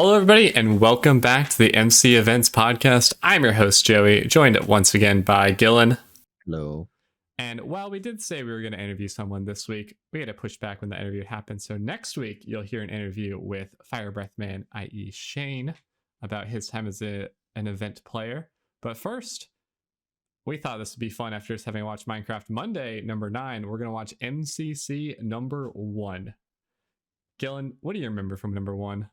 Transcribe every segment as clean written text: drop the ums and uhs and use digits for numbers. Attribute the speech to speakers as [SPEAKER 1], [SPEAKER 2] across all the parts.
[SPEAKER 1] Hello, everybody, and welcome back to the MC Events podcast. I'm your host, Joey, joined once again by Gilan.
[SPEAKER 2] Hello.
[SPEAKER 1] And while we did say we were going to interview someone this week, we had to push back when the interview happened. So next week, you'll hear an interview with Fire Breath Man, i.e. Shane, about his time as an event player. But first, we thought this would be fun after just having watched Minecraft Monday, number 9. We're going to watch MCC number 1. Gilan, what do you remember from number 1?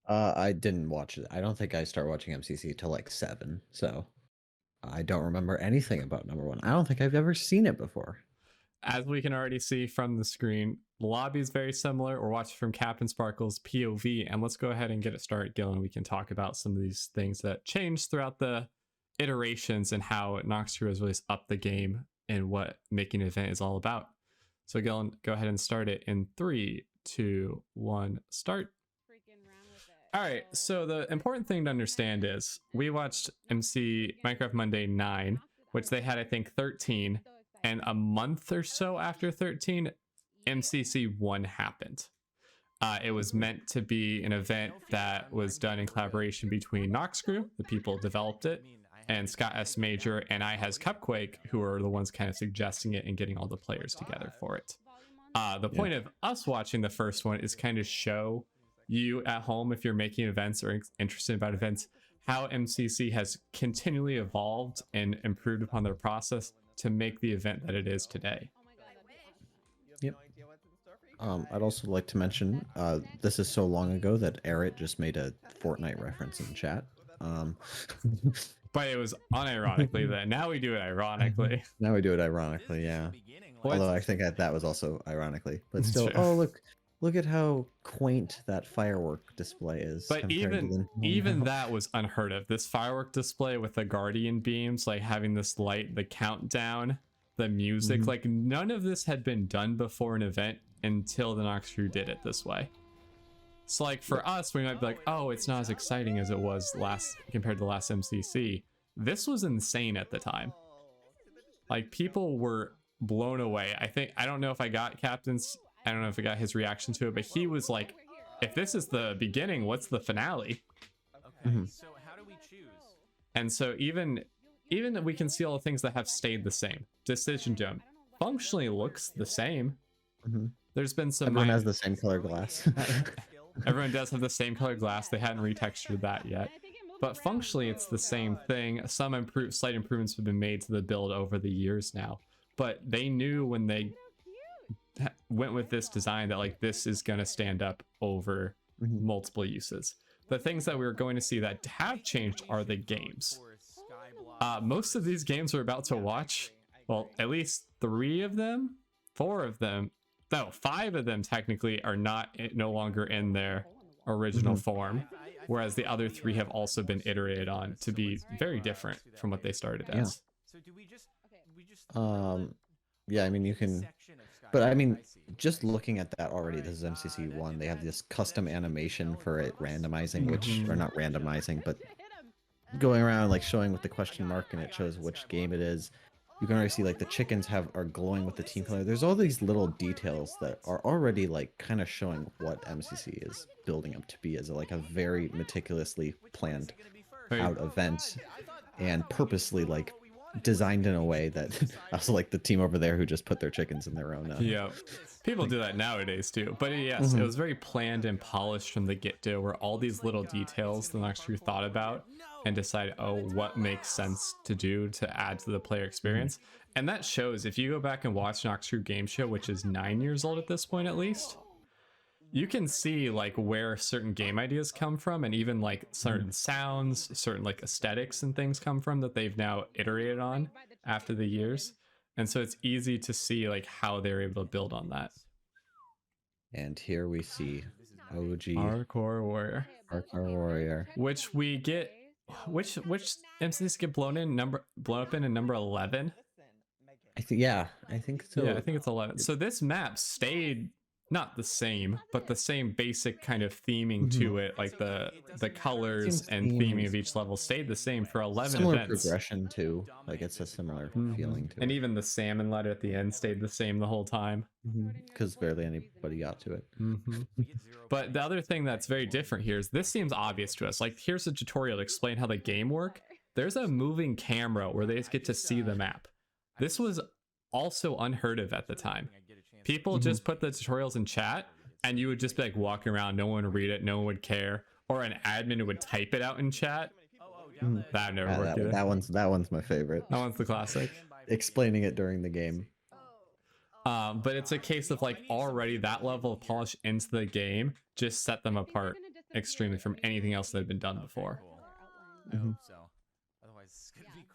[SPEAKER 2] I didn't watch it. I don't think I started watching MCC till like 7, so I don't remember anything about number 1. I don't think I've ever seen it before.
[SPEAKER 1] As we can already see from the screen, the lobby is very similar. We're watching from Captain Sparkle's POV, and let's go ahead and get it started, Gilan. We can talk about some of these things that changed throughout the iterations and how Noxtrue has really upped the game and what making an event is all about. So, Gilan, go ahead and start it in 3, 2, 1, start. All right, so the important thing to understand is we watched Minecraft Monday 9, which they had, I think, 13, and a month or so after 13, MCC 1 happened. It was meant to be an event that was done in collaboration between Noxtrue, the people who developed it, and Scott S. Major and I Has Cupquake, who are the ones kind of suggesting it and getting all the players together for it. The point of us watching the first one is kind of show you at home, if you're making events or interested about events, how MCC has continually evolved and improved upon their process to make the event that it is today.
[SPEAKER 2] Yep. I'd also like to mention, this is so long ago that Eric just made a Fortnite reference in chat.
[SPEAKER 1] But it was unironically then. Now we do it ironically.
[SPEAKER 2] Now we do it ironically, yeah. Although I think that was also ironically. But still,
[SPEAKER 1] Sure.
[SPEAKER 2] oh, look at how quaint that firework display is.
[SPEAKER 1] But even that was unheard of. This firework display with the guardian beams, like having this light, the countdown, the music, like none of this had been done before an event until the Noxtrue did it this way. So like for us, we might be like, oh, it's not as exciting as it was compared to the last MCC. This was insane at the time. Like people were blown away. I don't know if I got I don't know if I got his reaction to it, but he was like, if this is the beginning, what's the finale?
[SPEAKER 3] Okay, so how do we choose?
[SPEAKER 1] And so even we can see all the things that have stayed the same. Decision Dome functionally looks the same. There's been some...
[SPEAKER 2] Everyone has the same color glass.
[SPEAKER 1] Everyone does have the same color glass. They hadn't retextured that yet. But functionally, it's the same thing. Some slight improvements have been made to the build over the years now. But they knew when they went with this design that like this is going to stand up over multiple uses. The things that we're going to see that have changed are the games. Most of these games we're about to watch, well, at least 3 of them, 4 of them, no, 5 of them technically are no longer in their original form, whereas the other 3 have also been iterated on to be very different from what they started as.
[SPEAKER 3] So do we just
[SPEAKER 2] yeah, I mean, you can, but I mean, just looking at that already, this is MCC 1, they have this custom animation for it randomizing, which, or not randomizing, but going around like showing with the question mark and it shows which game it is. You can already see like the chickens are glowing with the team color. There's all these little details that are already like kind of showing what MCC is building up to be as like a very meticulously planned out event and purposely like designed in a way that also like the team over there who just put their chickens in their own
[SPEAKER 1] yeah, people do that nowadays too, but yes, it was very planned and polished from the get-go, where all these little details the Noxtrue thought about and decided, oh, what makes sense to do to add to the player experience. And that shows if you go back and watch Noxtrue Game Show, which is 9 years old at this point at least, you can see like where certain game ideas come from, and even like certain sounds, certain like aesthetics and things come from that they've now iterated on after the years. And so it's easy to see like how they're able to build on that.
[SPEAKER 2] And here we see OG
[SPEAKER 1] Hardcore Warrior, which we get, which MCs get blown up in number 11.
[SPEAKER 2] I think so.
[SPEAKER 1] Yeah, I think it's 11. So this map stayed not the same, but the same basic kind of theming to it, like the colors
[SPEAKER 2] Seems
[SPEAKER 1] and
[SPEAKER 2] theme
[SPEAKER 1] theming
[SPEAKER 2] is
[SPEAKER 1] of each level stayed the same for 11
[SPEAKER 2] similar
[SPEAKER 1] events.
[SPEAKER 2] progression too. Like it's a similar feeling to
[SPEAKER 1] And
[SPEAKER 2] it.
[SPEAKER 1] even the salmon letter at the end stayed the same the whole time.
[SPEAKER 2] Because barely anybody got to it.
[SPEAKER 1] But the other thing that's very different here is this seems obvious to us. Like, here's a tutorial to explain how the game work. There's a moving camera where they get to see the map. This was also unheard of at the time. People just put the tutorials in chat, and you would just be like walking around, no one would read it, no one would care, or an admin would type it out in chat. That never worked either.
[SPEAKER 2] That one's my favorite.
[SPEAKER 1] That one's the classic.
[SPEAKER 2] Explaining it during the game.
[SPEAKER 1] But it's a case of like already that level of polish into the game just set them apart extremely from anything else that had been done before.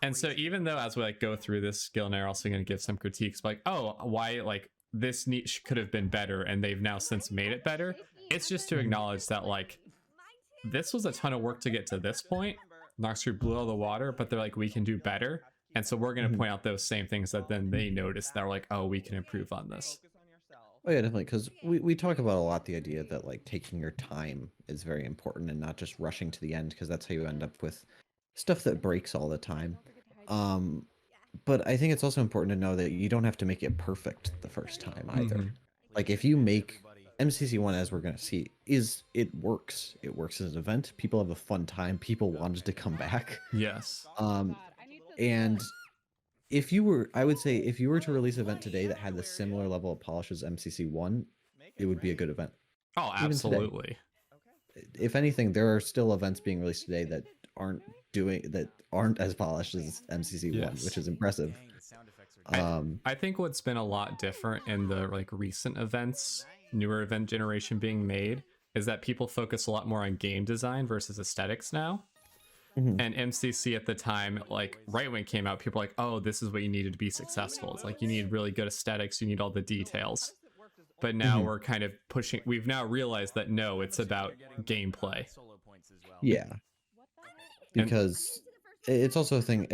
[SPEAKER 1] And so even though as we like go through this, Gil and I are also going to give some critiques like, oh, why like this niche could have been better and they've now since made it better. It's just to acknowledge that like this was a ton of work to get to this point. Noxtree blew all the water, but they're like, we can do better. And so we're going to point out those same things that then they notice that are like, oh, we can improve on this.
[SPEAKER 2] Oh yeah, definitely. Because we talk about a lot the idea that like taking your time is very important and not just rushing to the end, because that's how you end up with stuff that breaks all the time. But I think it's also important to know that you don't have to make it perfect the first time either. Like if you make MCC1, as we're going to see, it works. It works as an event. People have a fun time. People wanted to come back.
[SPEAKER 1] Yes.
[SPEAKER 2] And if you were, I would say, if you were to release an event today that had the similar level of polish as MCC1, it would be a good event.
[SPEAKER 1] Oh, absolutely.
[SPEAKER 2] If anything, there are still events being released today that aren't as polished as MCC1, which is impressive.
[SPEAKER 1] I think what's been a lot different in the like recent events, newer event generation being made, is that people focus a lot more on game design versus aesthetics now. And MCC at the time, like right when it came out, people were like, oh, this is what you needed to be successful. It's like you need really good aesthetics, you need all the details. But now we're kind of pushing, we've now realized that no, it's about gameplay.
[SPEAKER 2] Yeah. Because it's also a thing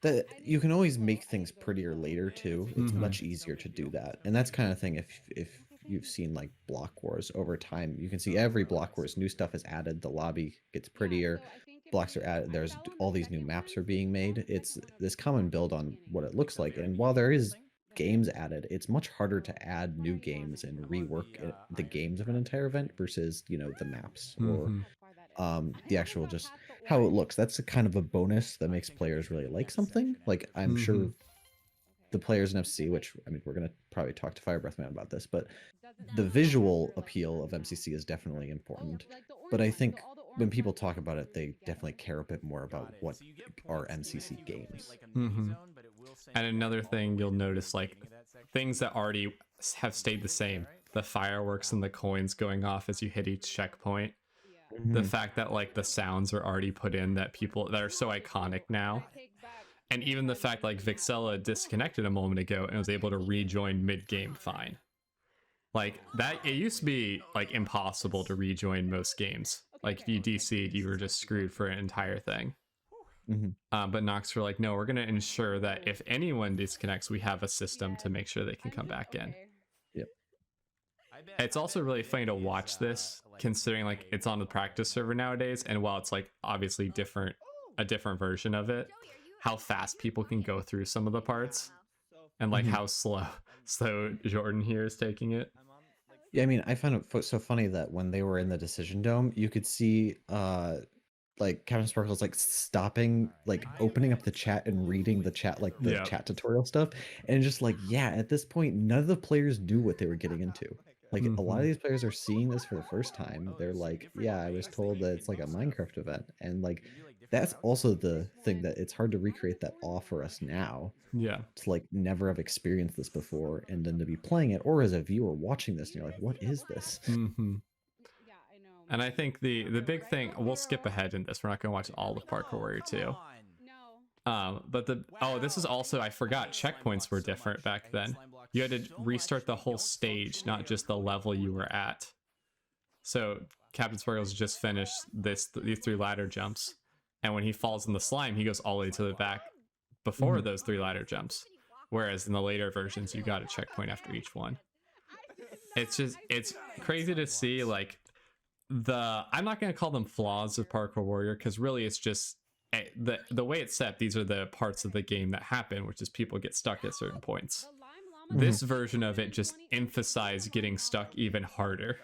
[SPEAKER 2] that you can always make things prettier later too. It's much easier to do that. And that's kind of thing if you've seen like Block Wars over time, you can see every Block Wars new stuff is added, the lobby gets prettier, blocks are added, there's all these new maps are being made. It's this common build on what it looks like. And while there is games added, it's much harder to add new games and rework the games of an entire event versus, you know, the maps or the actual just how it looks. That's a kind of a bonus that makes players really like something. Like I'm sure the players in FC, which I mean, we're going to probably talk to Firebreath about this, but the visual appeal of MCC is definitely important. But I think when people talk about it, they definitely care a bit more about what are MCC games.
[SPEAKER 1] And another thing you'll notice, like things that already have stayed the same, the fireworks and the coins going off as you hit each checkpoint. The fact that like the sounds are already put in that are so iconic now. And even the fact like Vixella disconnected a moment ago and was able to rejoin mid-game fine. Like that, it used to be like impossible to rejoin most games. Like if you DC'd, you were just screwed for an entire thing. But Nox were like, no, we're going to ensure that if anyone disconnects, we have a system to make sure they can come back in.
[SPEAKER 2] Yep.
[SPEAKER 1] It's also really funny to watch this, considering like it's on the practice server nowadays, and while it's like obviously a different version of it, how fast people can go through some of the parts, and like how slow Jordan here is taking it.
[SPEAKER 2] Yeah, I mean, I found it so funny that when they were in the Decision Dome, you could see like Captain Sparkle's like stopping, like opening up the chat and reading the chat, like the chat tutorial stuff, and just like, yeah, at this point, none of the players knew what they were getting into. Like a lot of these players are seeing this for the first time. They're like, yeah, I was told that it's like a Minecraft event, and like that's also the thing that it's hard to recreate that awe for us now.
[SPEAKER 1] Yeah,
[SPEAKER 2] to like never have experienced this before, and then to be playing it, or as a viewer watching this, and you're like, what is this?
[SPEAKER 1] And I think the big thing, we'll skip ahead in this. We're not going to watch all of Parkour Warrior 2. But this is also, I forgot, checkpoints were different back then. You had to restart the whole stage, not just the level you were at. So Captain Sparkle's just finished these 3 ladder jumps, and when he falls in the slime, he goes all the way to the back before those 3 ladder jumps. Whereas in the later versions, you got a checkpoint after each one. it's crazy to see like I'm not going to call them flaws of Parkour Warrior, because really it's just the way it's set. These are the parts of the game that happen, which is people get stuck at certain points. This version of it just emphasized getting stuck even harder.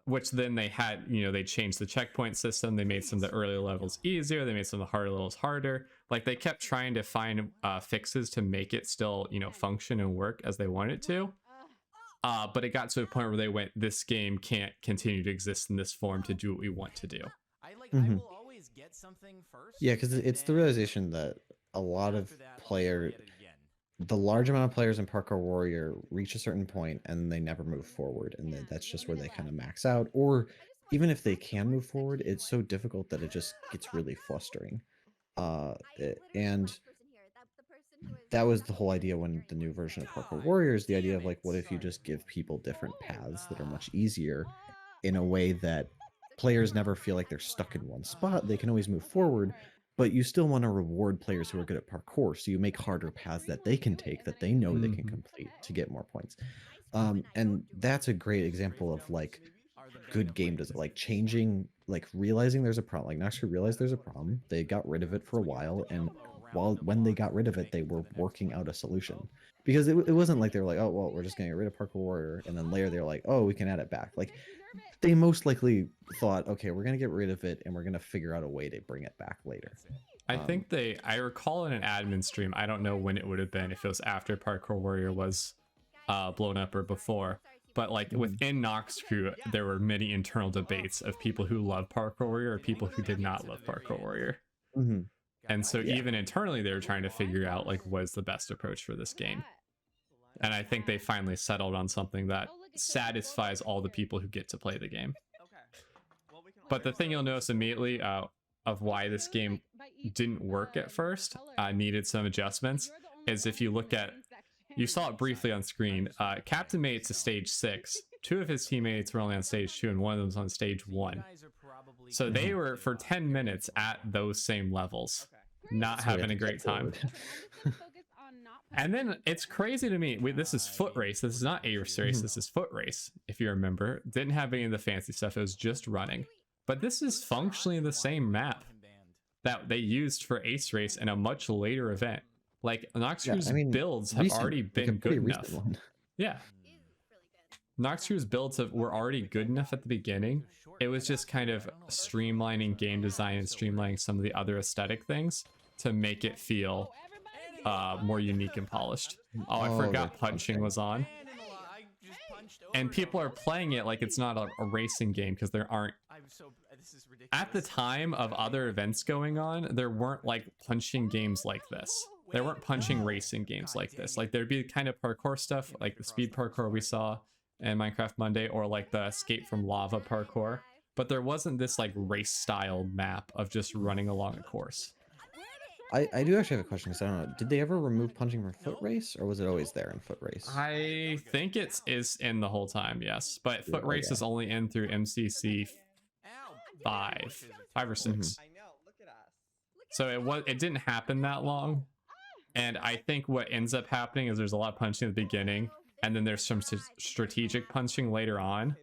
[SPEAKER 1] Which then they had, they changed the checkpoint system. They made some of the earlier levels easier. They made some of the harder levels harder. Like they kept trying to find fixes to make it still, function and work as they wanted it to. But it got to a point where they went, this game can't continue to exist in this form to do what we want to do.
[SPEAKER 3] I will always get something first.
[SPEAKER 2] Yeah, because it's the realization that a lot of the large amount of players in Parkour Warrior reach a certain point and they never move forward, and that's just where they kind of max out. Or even if they can move forward, it's so difficult that it just gets really frustrating. And that was the whole idea when the new version of Parkour Warrior is the idea of like, what if you just give people different paths that are much easier in a way that players never feel like they're stuck in one spot. They can always move forward, but you still want to reward players who are good at parkour, so you make harder paths that they can take, that they know they can complete to get more points. And that's a great example of like good game design, like changing, like realizing there's a problem. Like Noxcrew realized there's a problem, they got rid of it for a while, and when they got rid of it, they were working out a solution. Because it wasn't like they were like, oh well, we're just gonna get rid of Parkour Warrior, and then later they're like, oh, we can add it back. Like they most likely thought, okay, we're gonna get rid of it and we're gonna figure out a way to bring it back later.
[SPEAKER 1] I think I recall in an admin stream, I don't know when it would have been, if it was after Parkour Warrior was blown up or before, but like within Noxcrew, there were many internal debates of people who love Parkour Warrior or people who did not love Parkour Warrior. And so even internally, they were trying to figure out like what is the best approach for this game. And I think they finally settled on something that satisfies all the people who get to play the game. But the thing you'll notice immediately of why this game didn't work at first, needed some adjustments, is if you look at, you saw it briefly on screen, Captain made it to stage 6. 2 of his teammates were only on stage 2 and one of them was on stage 1. So they were for 10 minutes at those same levels, not having a great time. And then it's crazy to me, this is foot race, this is not ace race, this is foot race, if you remember. Didn't have any of the fancy stuff, it was just running. But this is functionally the same map that they used for ace race in a much later event. Like Noxcrew's builds have already been good enough. Yeah. Noxcrew's builds were already good enough at the beginning. It was just kind of streamlining game design and streamlining some of the other aesthetic things to make it feel more unique and polished. Oh, I forgot punching was on. And people are playing it like it's not a racing game because there aren't. At the time of other events going on, there weren't like punching games like this. There weren't punching racing games like this. Like there'd be kind of parkour stuff like the speed parkour we saw in Minecraft Monday, or like the escape from lava parkour. But there wasn't this like race style map of just running along a course.
[SPEAKER 2] I do actually have a question, because I don't know, did they ever remove punching from foot race, or was it always there in foot race?
[SPEAKER 1] I think it is in the whole time, yes. But foot race is only in through MCC 5 or 6. So it didn't happen that long. And I think what ends up happening is there's a lot of punching at the beginning, and then there's some strategic punching later on.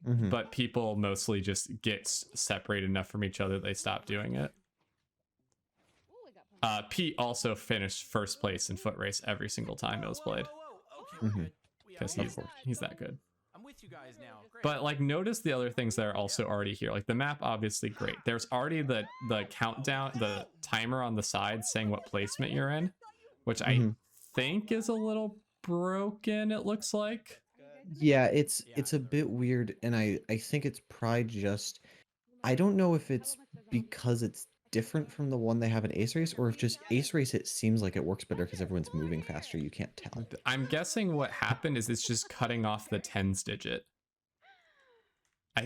[SPEAKER 1] But people mostly just get separated enough from each other they stop doing it. Pete also finished first place in foot race every single time it was played, because he's that good.
[SPEAKER 3] I'm with you guys now.
[SPEAKER 1] But like, notice the other things that are also already here. Like the map, obviously great. There's already the countdown, the timer on the side saying what placement you're in, which I think is a little broken. It looks like.
[SPEAKER 2] Yeah, it's a bit weird, and I think it's probably just, I don't know if it's because it's different from the one they have in Ace Race, or if just Ace Race it seems like it works better because everyone's moving faster. You can't tell.
[SPEAKER 1] I'm guessing what happened is it's just cutting off the tens digit.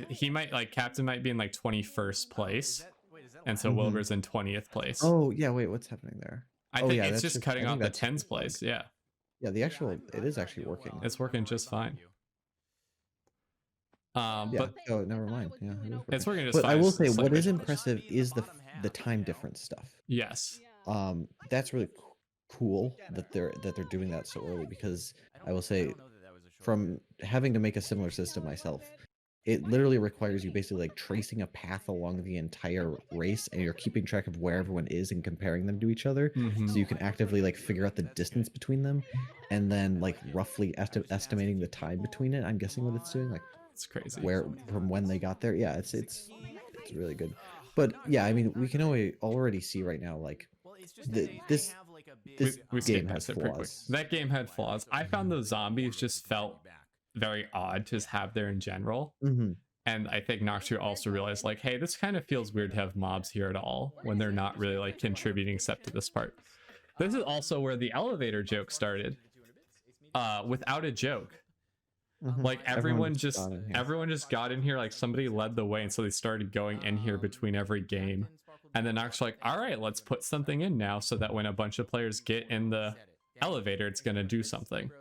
[SPEAKER 1] He might, like, Captain might be in like 21st place, and so Wilbur's in 20th place.
[SPEAKER 2] Oh yeah, wait, what's happening there?
[SPEAKER 1] I think it's just cutting off the tens place. Yeah.
[SPEAKER 2] Yeah, it is actually working.
[SPEAKER 1] It's working just fine. But
[SPEAKER 2] oh, never mind. Yeah,
[SPEAKER 1] it's working just
[SPEAKER 2] fine. But I will say,
[SPEAKER 1] it's
[SPEAKER 2] what is impressive is the time difference stuff.
[SPEAKER 1] Yes.
[SPEAKER 2] That's really cool that they're doing that so early, because I will say from having to make a similar system myself, it literally requires you basically like tracing a path along the entire race, and you're keeping track of where everyone is and comparing them to each other, so you can actively like figure out the distance between them, and then like roughly estimating the time between it. I'm guessing what it's doing, like
[SPEAKER 1] It's crazy.
[SPEAKER 2] where from when they got there. Yeah, it's really good. But yeah, I mean, we can already see right now, like this
[SPEAKER 1] We
[SPEAKER 2] game
[SPEAKER 1] skipped
[SPEAKER 2] has
[SPEAKER 1] past it pretty quick.
[SPEAKER 2] flaws.
[SPEAKER 1] That game had flaws. I found those zombies just felt very odd to have there in general. And I think Noxtria also realized, like, hey, this kind of feels weird to have mobs here at all when they're not really like contributing except to this part. This is also where the elevator joke started. Without a joke. Like everyone just got in here, like somebody led the way, and so they started going in here between every game. And then Nox like, all right, let's put something in now so that when a bunch of players get in the elevator, it's gonna do something.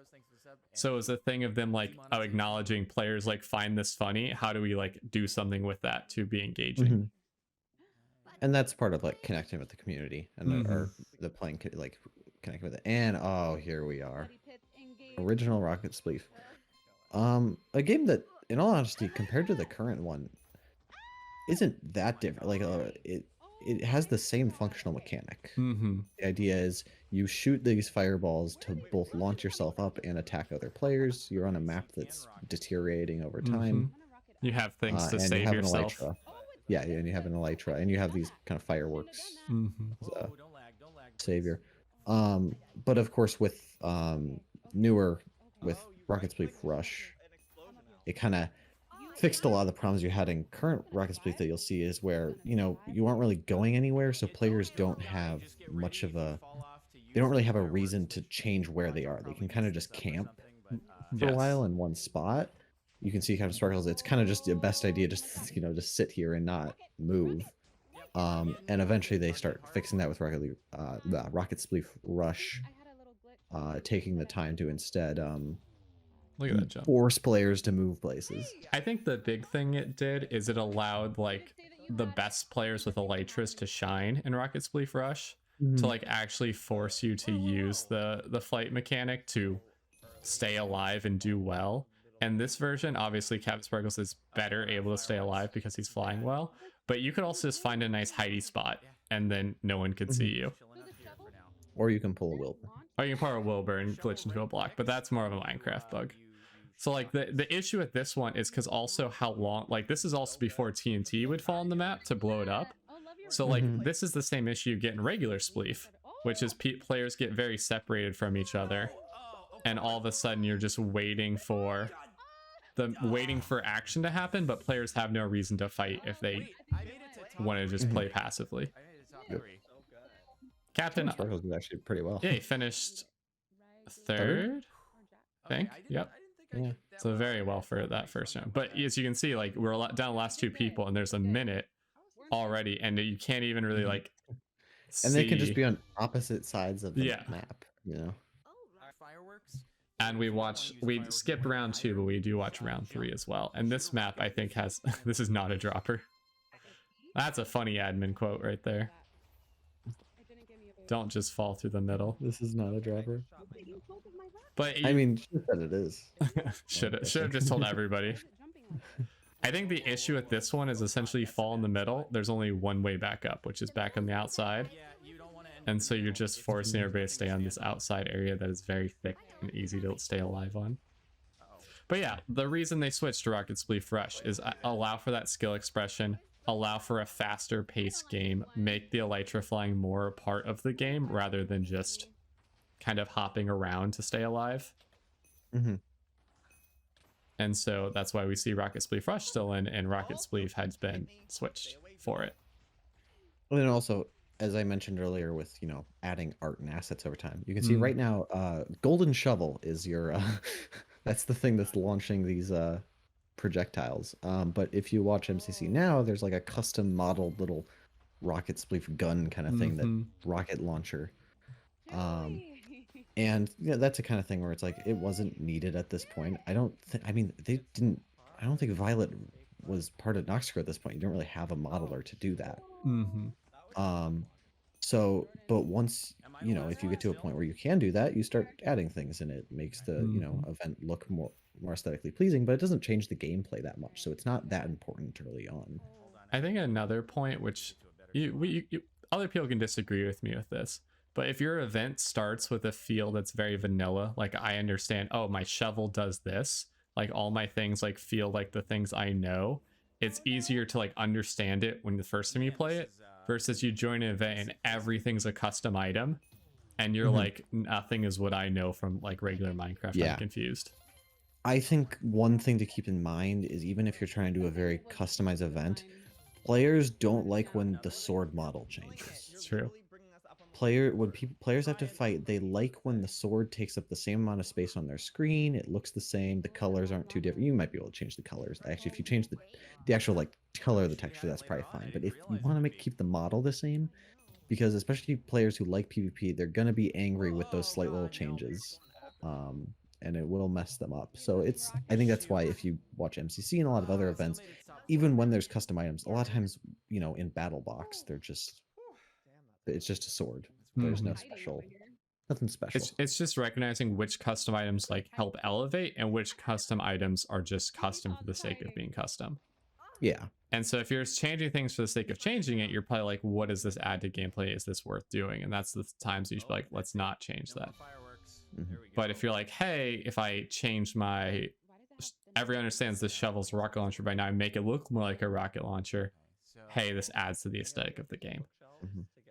[SPEAKER 1] So it was a thing of them like acknowledging players like find this funny. How do we like do something with that to be engaging?
[SPEAKER 2] And that's part of like connecting with the community and or the playing like connecting with it. And oh, here we are, original Rocket Spleef. A game that, in all honesty, compared to the current one, isn't that different. Like it has the same functional mechanic. The idea is you shoot these fireballs to both launch yourself up and attack other players. You're on a map that's deteriorating over time.
[SPEAKER 1] You have things to
[SPEAKER 2] and
[SPEAKER 1] save
[SPEAKER 2] you have
[SPEAKER 1] yourself.
[SPEAKER 2] An elytra. Yeah, and you have an elytra, and you have these kind of fireworks savior. But of course, with newer with Rocket Spleef Rush, it kind of fixed a lot of the problems you had in current Rocket Spleef that you'll see, is where, you know, you aren't really going anywhere, so players don't have much of a, they don't really have a reason to change where they are. They can kind of just camp for a while in one spot. You can see kind of sparkles. It's kind of just the best idea, just, you know, just sit here and not move. And eventually they start fixing that with Rocket Spleef Rush, taking the time to instead
[SPEAKER 1] look at that jump,
[SPEAKER 2] force players to move places.
[SPEAKER 1] I think the big thing it did is it allowed like the best players with elytras to shine in Rocket Spleef Rush, to like actually force you to use the flight mechanic to stay alive and do well. And this version, obviously Captain Sparkles is better able to stay alive because he's flying well, but you could also just find a nice hidey spot and then no one could see you.
[SPEAKER 2] Or you can pull a Wilbur.
[SPEAKER 1] Or you can pull a Wilbur and glitch into a block, but that's more of a Minecraft bug. So like the issue with this one is because also how long, like this is also before TNT would fall on the map to blow it up. So like this is the same issue you get in regular Spleef, which is players get very separated from each other, and all of a sudden you're just waiting for action to happen, but players have no reason to fight if they want to just play passively. Captain
[SPEAKER 2] Sparkles did actually pretty well.
[SPEAKER 1] Yeah, he finished third, I think. Yep.
[SPEAKER 2] Yeah.
[SPEAKER 1] So very well for that first round. But as you can see, like we're down the last two people, and there's a minute already, and you can't even really like
[SPEAKER 2] and they can just be on opposite sides of the map, you know.
[SPEAKER 1] And we skipped round 2, but we do watch round 3 as well. And this map, I think, has this is not a dropper. That's a funny admin quote right there. Don't just fall through the middle.
[SPEAKER 2] This is not a dropper.
[SPEAKER 1] But
[SPEAKER 2] I mean, she said it is.
[SPEAKER 1] should have just told everybody. I think the issue with this one is essentially you fall in the middle. There's only one way back up, which is back on the outside. And so you're just forcing everybody to stay on this outside area that is very thick and easy to stay alive on. But yeah, the reason they switched to Rocket Spleef Rush is allow for that skill expression, allow for a faster paced game, make the elytra flying more a part of the game rather than just kind of hopping around to stay alive. And so that's why we see Rocket Spleef Rush still in, and Rocket Spleef has been switched for it.
[SPEAKER 2] Well, and also, as I mentioned earlier, with, you know, adding art and assets over time, you can see right now, Golden Shovel is your that's the thing that's launching these projectiles. But if you watch MCC now, there's like a custom modeled little Rocket Spleef gun kind of thing, that rocket launcher. And yeah, that's a kind of thing where it's like it wasn't needed at this point. I don't think Violet was part of Noxcro at this point. You don't really have a modeler to do that. So, but once, you know, if you get to a point where you can do that, you start adding things, and it makes the, you know, event look more aesthetically pleasing, but it doesn't change the gameplay that much, so it's not that important early on.
[SPEAKER 1] I think another point, which other people can disagree with me with this, but if your event starts with a feel that's very vanilla, like I understand, oh, my shovel does this, like all my things like feel like the things I know, it's easier to like understand it when the first time you play it, versus you join an event and everything's a custom item, and you're like, nothing is what I know from like regular Minecraft.
[SPEAKER 2] Yeah.
[SPEAKER 1] I'm confused.
[SPEAKER 2] I think one thing to keep in mind is even if you're trying to do a very customized event, players don't like when the sword model changes.
[SPEAKER 1] It's true.
[SPEAKER 2] Players have to fight, they like when the sword takes up the same amount of space on their screen, it looks the same, the colors aren't too different. You might be able to change the colors. Actually, if you change the actual like color of the texture, that's probably fine. But if you want to keep the model the same, because especially players who like PvP, they're gonna be angry with those slight little changes. And it will mess them up. So I think that's why if you watch MCC and a lot of other events, even when there's custom items, a lot of times, you know, in Battle Box, it's just a sword. There's no nothing special.
[SPEAKER 1] It's just recognizing which custom items like help elevate and which custom items are just custom for the sake of being custom.
[SPEAKER 2] Yeah.
[SPEAKER 1] And so if you're changing things for the sake of changing it, you're probably like, what does this add to gameplay? Is this worth doing? And that's the times you should be like, let's not change that. But if you're like, hey, if I change everyone understands this shovel's rocket launcher by now, I make it look more like a rocket launcher, hey, this adds to the aesthetic of the game.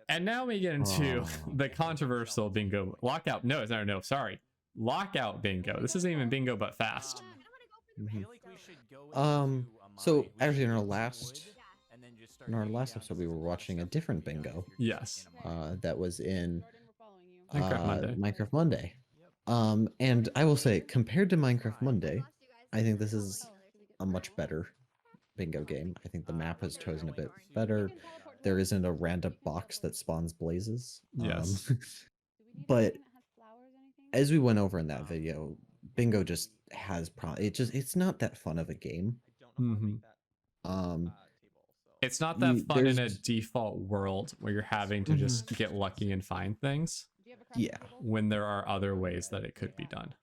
[SPEAKER 1] And now we get into the controversial bingo lockout. No, sorry. Lockout bingo. This isn't even bingo, but fast.
[SPEAKER 2] So actually in our last episode, we were watching a different bingo.
[SPEAKER 1] Yes.
[SPEAKER 2] That was in
[SPEAKER 1] Minecraft
[SPEAKER 2] Monday. And I will say, compared to Minecraft Monday, I think this is a much better bingo game. I think the map has chosen a bit better. There isn't a random box that spawns blazes.
[SPEAKER 1] Yes.
[SPEAKER 2] But as we went over in that video, bingo just has it's not that fun of a game.
[SPEAKER 1] It's not that fun in a default world where you're having to just get lucky and find things.
[SPEAKER 2] Yeah.
[SPEAKER 1] When there are other ways that it could be done.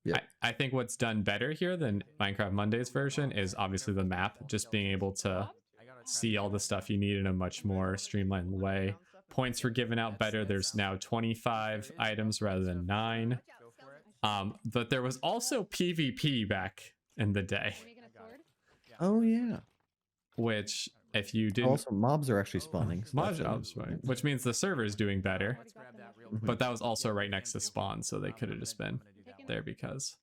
[SPEAKER 2] Yeah.
[SPEAKER 1] I think what's done better here than Minecraft Monday's version is obviously the map, just being able to see all the stuff you need in a much more streamlined way. Points were given out better. There's now 25 items rather than 9. But there was also PvP back in the day.
[SPEAKER 2] Oh yeah.
[SPEAKER 1] Which if you didn't,
[SPEAKER 2] also mobs are actually spawning.
[SPEAKER 1] Which means the server is doing better. But that was also right next to spawn, so they could have just been there because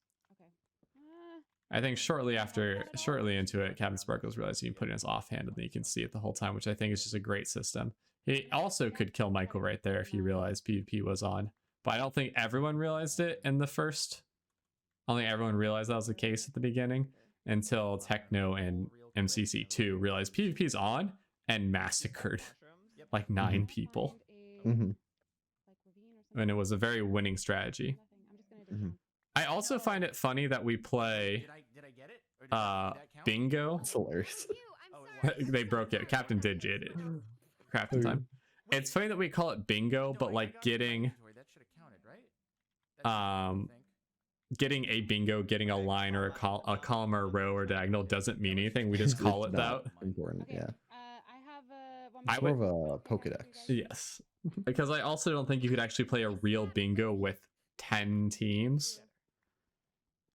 [SPEAKER 1] I think shortly into it, Captain Sparkles realized he can put it in his offhand and then you can see it the whole time, which I think is just a great system. He also could kill Michael right there if he realized PvP was on, but I don't think everyone realized it in the first. I don't think everyone realized that was the case at the beginning until Techno and MCC 2 realized PvP is on and massacred like 9 people. And it was a very winning strategy. I also find it funny that we play bingo.
[SPEAKER 2] That's hilarious.
[SPEAKER 1] They broke it. Captain did it. Crafting time. It's funny that we call it bingo, but like getting a bingo, getting a line or a column or a row or diagonal doesn't mean anything. We just call it that.
[SPEAKER 2] Important, yeah.
[SPEAKER 1] I
[SPEAKER 2] would more of a Pokedex.
[SPEAKER 1] Yes, because I also don't think you could actually play a real bingo with 10 teams.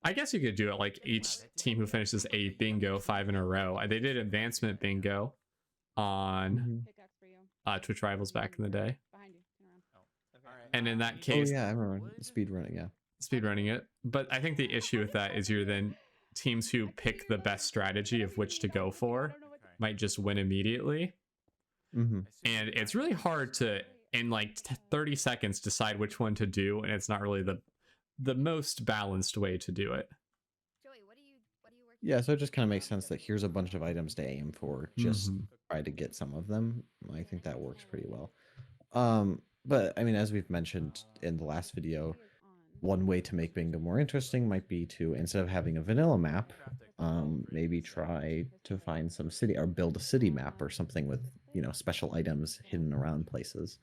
[SPEAKER 1] I guess you could do it like each team who finishes a bingo 5 in a row. They did advancement bingo on Twitch Rivals back in the day. And in that case,
[SPEAKER 2] I remember
[SPEAKER 1] speedrunning it. But I think the issue with that is you're then teams who pick the best strategy of which to go for might just win immediately. And it's really hard to in like 30 seconds decide which one to do, and it's not really the most balanced way to do it.
[SPEAKER 2] Yeah, so it just kind of makes sense that here's a bunch of items to aim for, just try to get some of them. I think that works pretty well. But I mean, as we've mentioned in the last video, one way to make bingo more interesting might be to, instead of having a vanilla map, maybe try to find some city or build a city map or something with, you know, special items hidden around places.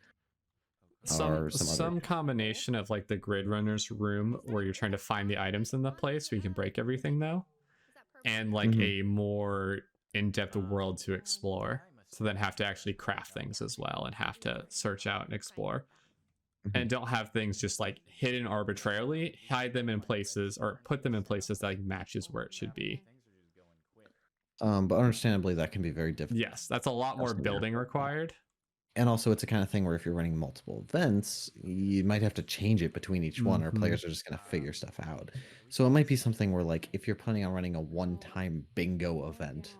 [SPEAKER 2] or some other.
[SPEAKER 1] combination of like the grid runner's room where you're trying to find the items in the place so you can break everything though, and like a more in-depth world to explore, so then have to actually craft things as well and have to search out and explore, and don't have things just like hidden arbitrarily, hide them in places or put them in places that like matches where it should be.
[SPEAKER 2] But understandably that can be very difficult.
[SPEAKER 1] Yes, that's a lot more building required.
[SPEAKER 2] And also it's a kind of thing where if you're running multiple events, you might have to change it between each one, or players are just going to figure stuff out. So it might be something where like if you're planning on running a one-time bingo event,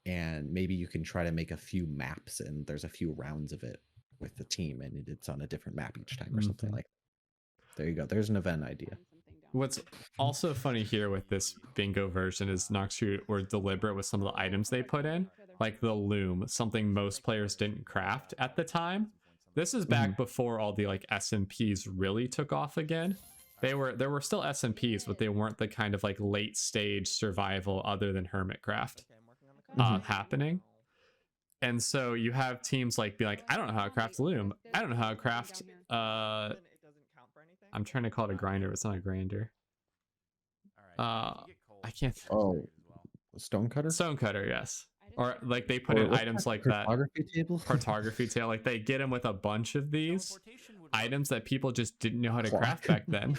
[SPEAKER 2] and maybe you can try to make a few maps and there's a few rounds of it with the team and it's on a different map each time or something like that. There you go. There's an event idea.
[SPEAKER 1] What's also funny here with this bingo version is Noxtree were deliberate with some of the items they put in, like the loom, something most players didn't craft at the time. This is back before all the like SMPs really took off again. There were still SMPs, but they weren't the kind of like late stage survival other than Hermitcraft happening. And so you have teams like be like, I don't know how to craft loom. I don't know how to craft I'm trying to call it a grinder, but it's not a grinder. I can't.
[SPEAKER 2] Stonecutter?
[SPEAKER 1] Stonecutter, yes. Or like they put in items like that.
[SPEAKER 2] Cartography table?
[SPEAKER 1] Cartography table. Like they get them with a bunch of these items that people just didn't know how to craft back then.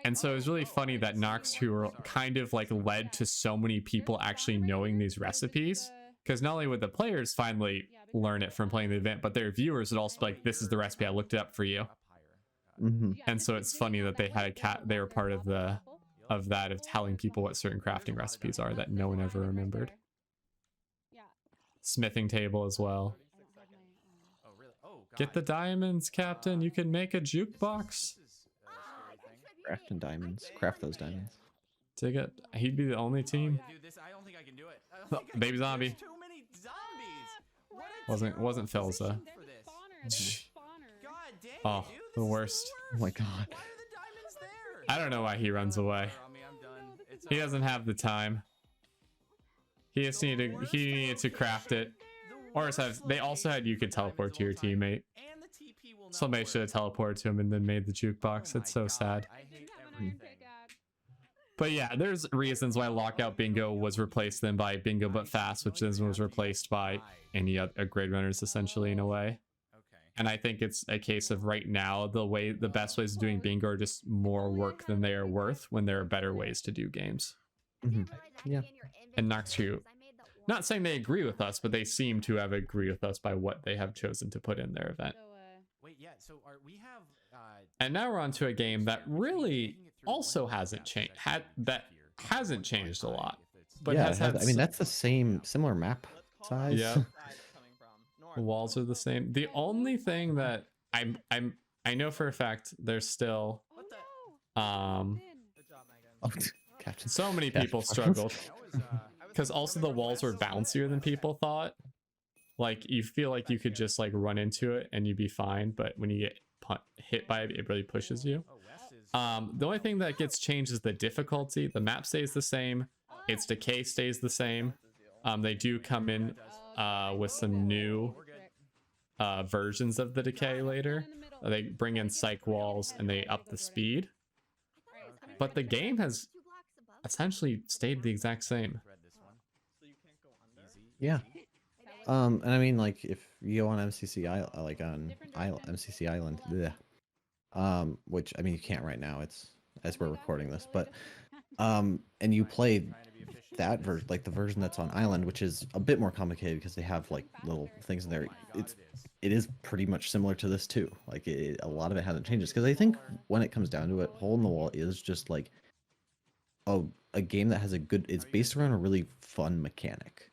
[SPEAKER 1] And so it was really funny that Noxtree were kind of like led to so many people actually knowing these recipes. Because not only would the players finally learn it from playing the event, but their viewers would also be like, this is the recipe, I looked it up for you. And so it's funny that they had they were part of of telling people what certain crafting recipes are that no one ever remembered. Smithing table as well. Get the diamonds, Captain. You can make a jukebox.
[SPEAKER 2] Crafting diamonds. Craft those diamonds.
[SPEAKER 1] Dig it. He'd be the only team.
[SPEAKER 3] I don't think I can do it.
[SPEAKER 1] Baby zombie.
[SPEAKER 3] Too many zombies.
[SPEAKER 1] Wasn't Felza. Oh, the worst.
[SPEAKER 2] Oh my god.
[SPEAKER 3] Why are the diamonds there?
[SPEAKER 1] I don't know why he runs away. He doesn't have the time. He needed to craft it. Or they also had you could teleport to your teammate. Somebody should have teleported to him and then made the jukebox. It's so sad. But yeah, there's reasons why Lockout Bingo was replaced then by Bingo But Fast, which then was replaced by any other grid runners essentially in a way. And I think it's a case of right now, the best ways of doing bingo are just more work than they are worth when there are better ways to do games.
[SPEAKER 2] Yeah.
[SPEAKER 1] And Noxtree, not saying they agree with us, but they seem to have agreed with us by what they have chosen to put in their event. And now we're on to a game that really also hasn't changed. Hasn't changed a lot. But
[SPEAKER 2] yeah, I mean, that's the similar map size.
[SPEAKER 1] Yeah. The walls are the same. The only thing that I know for a fact there's still
[SPEAKER 2] Captain.
[SPEAKER 1] So many people struggled because also the walls were bouncier than people thought. Like you feel like you could just like run into it and you'd be fine, but when you get hit by it, it really pushes you. The only thing that gets changed is the difficulty. The map stays the same. Its decay stays the same. They do come in with some new versions of the decay later. They bring in psych walls and they up the speed. But the game has essentially stayed the exact same.
[SPEAKER 2] Yeah. And I mean, like, if you go on MCC, like on MCC Island, which I mean, you can't right now. It's as we're recording this, but and you play that version, like the version that's on Island, which is a bit more complicated because they have like little things in there. It is pretty much similar to this too. Like a lot of it hasn't changed because I think when it comes down to it, Hole in the Wall is just like a game that has it's based around a really fun mechanic.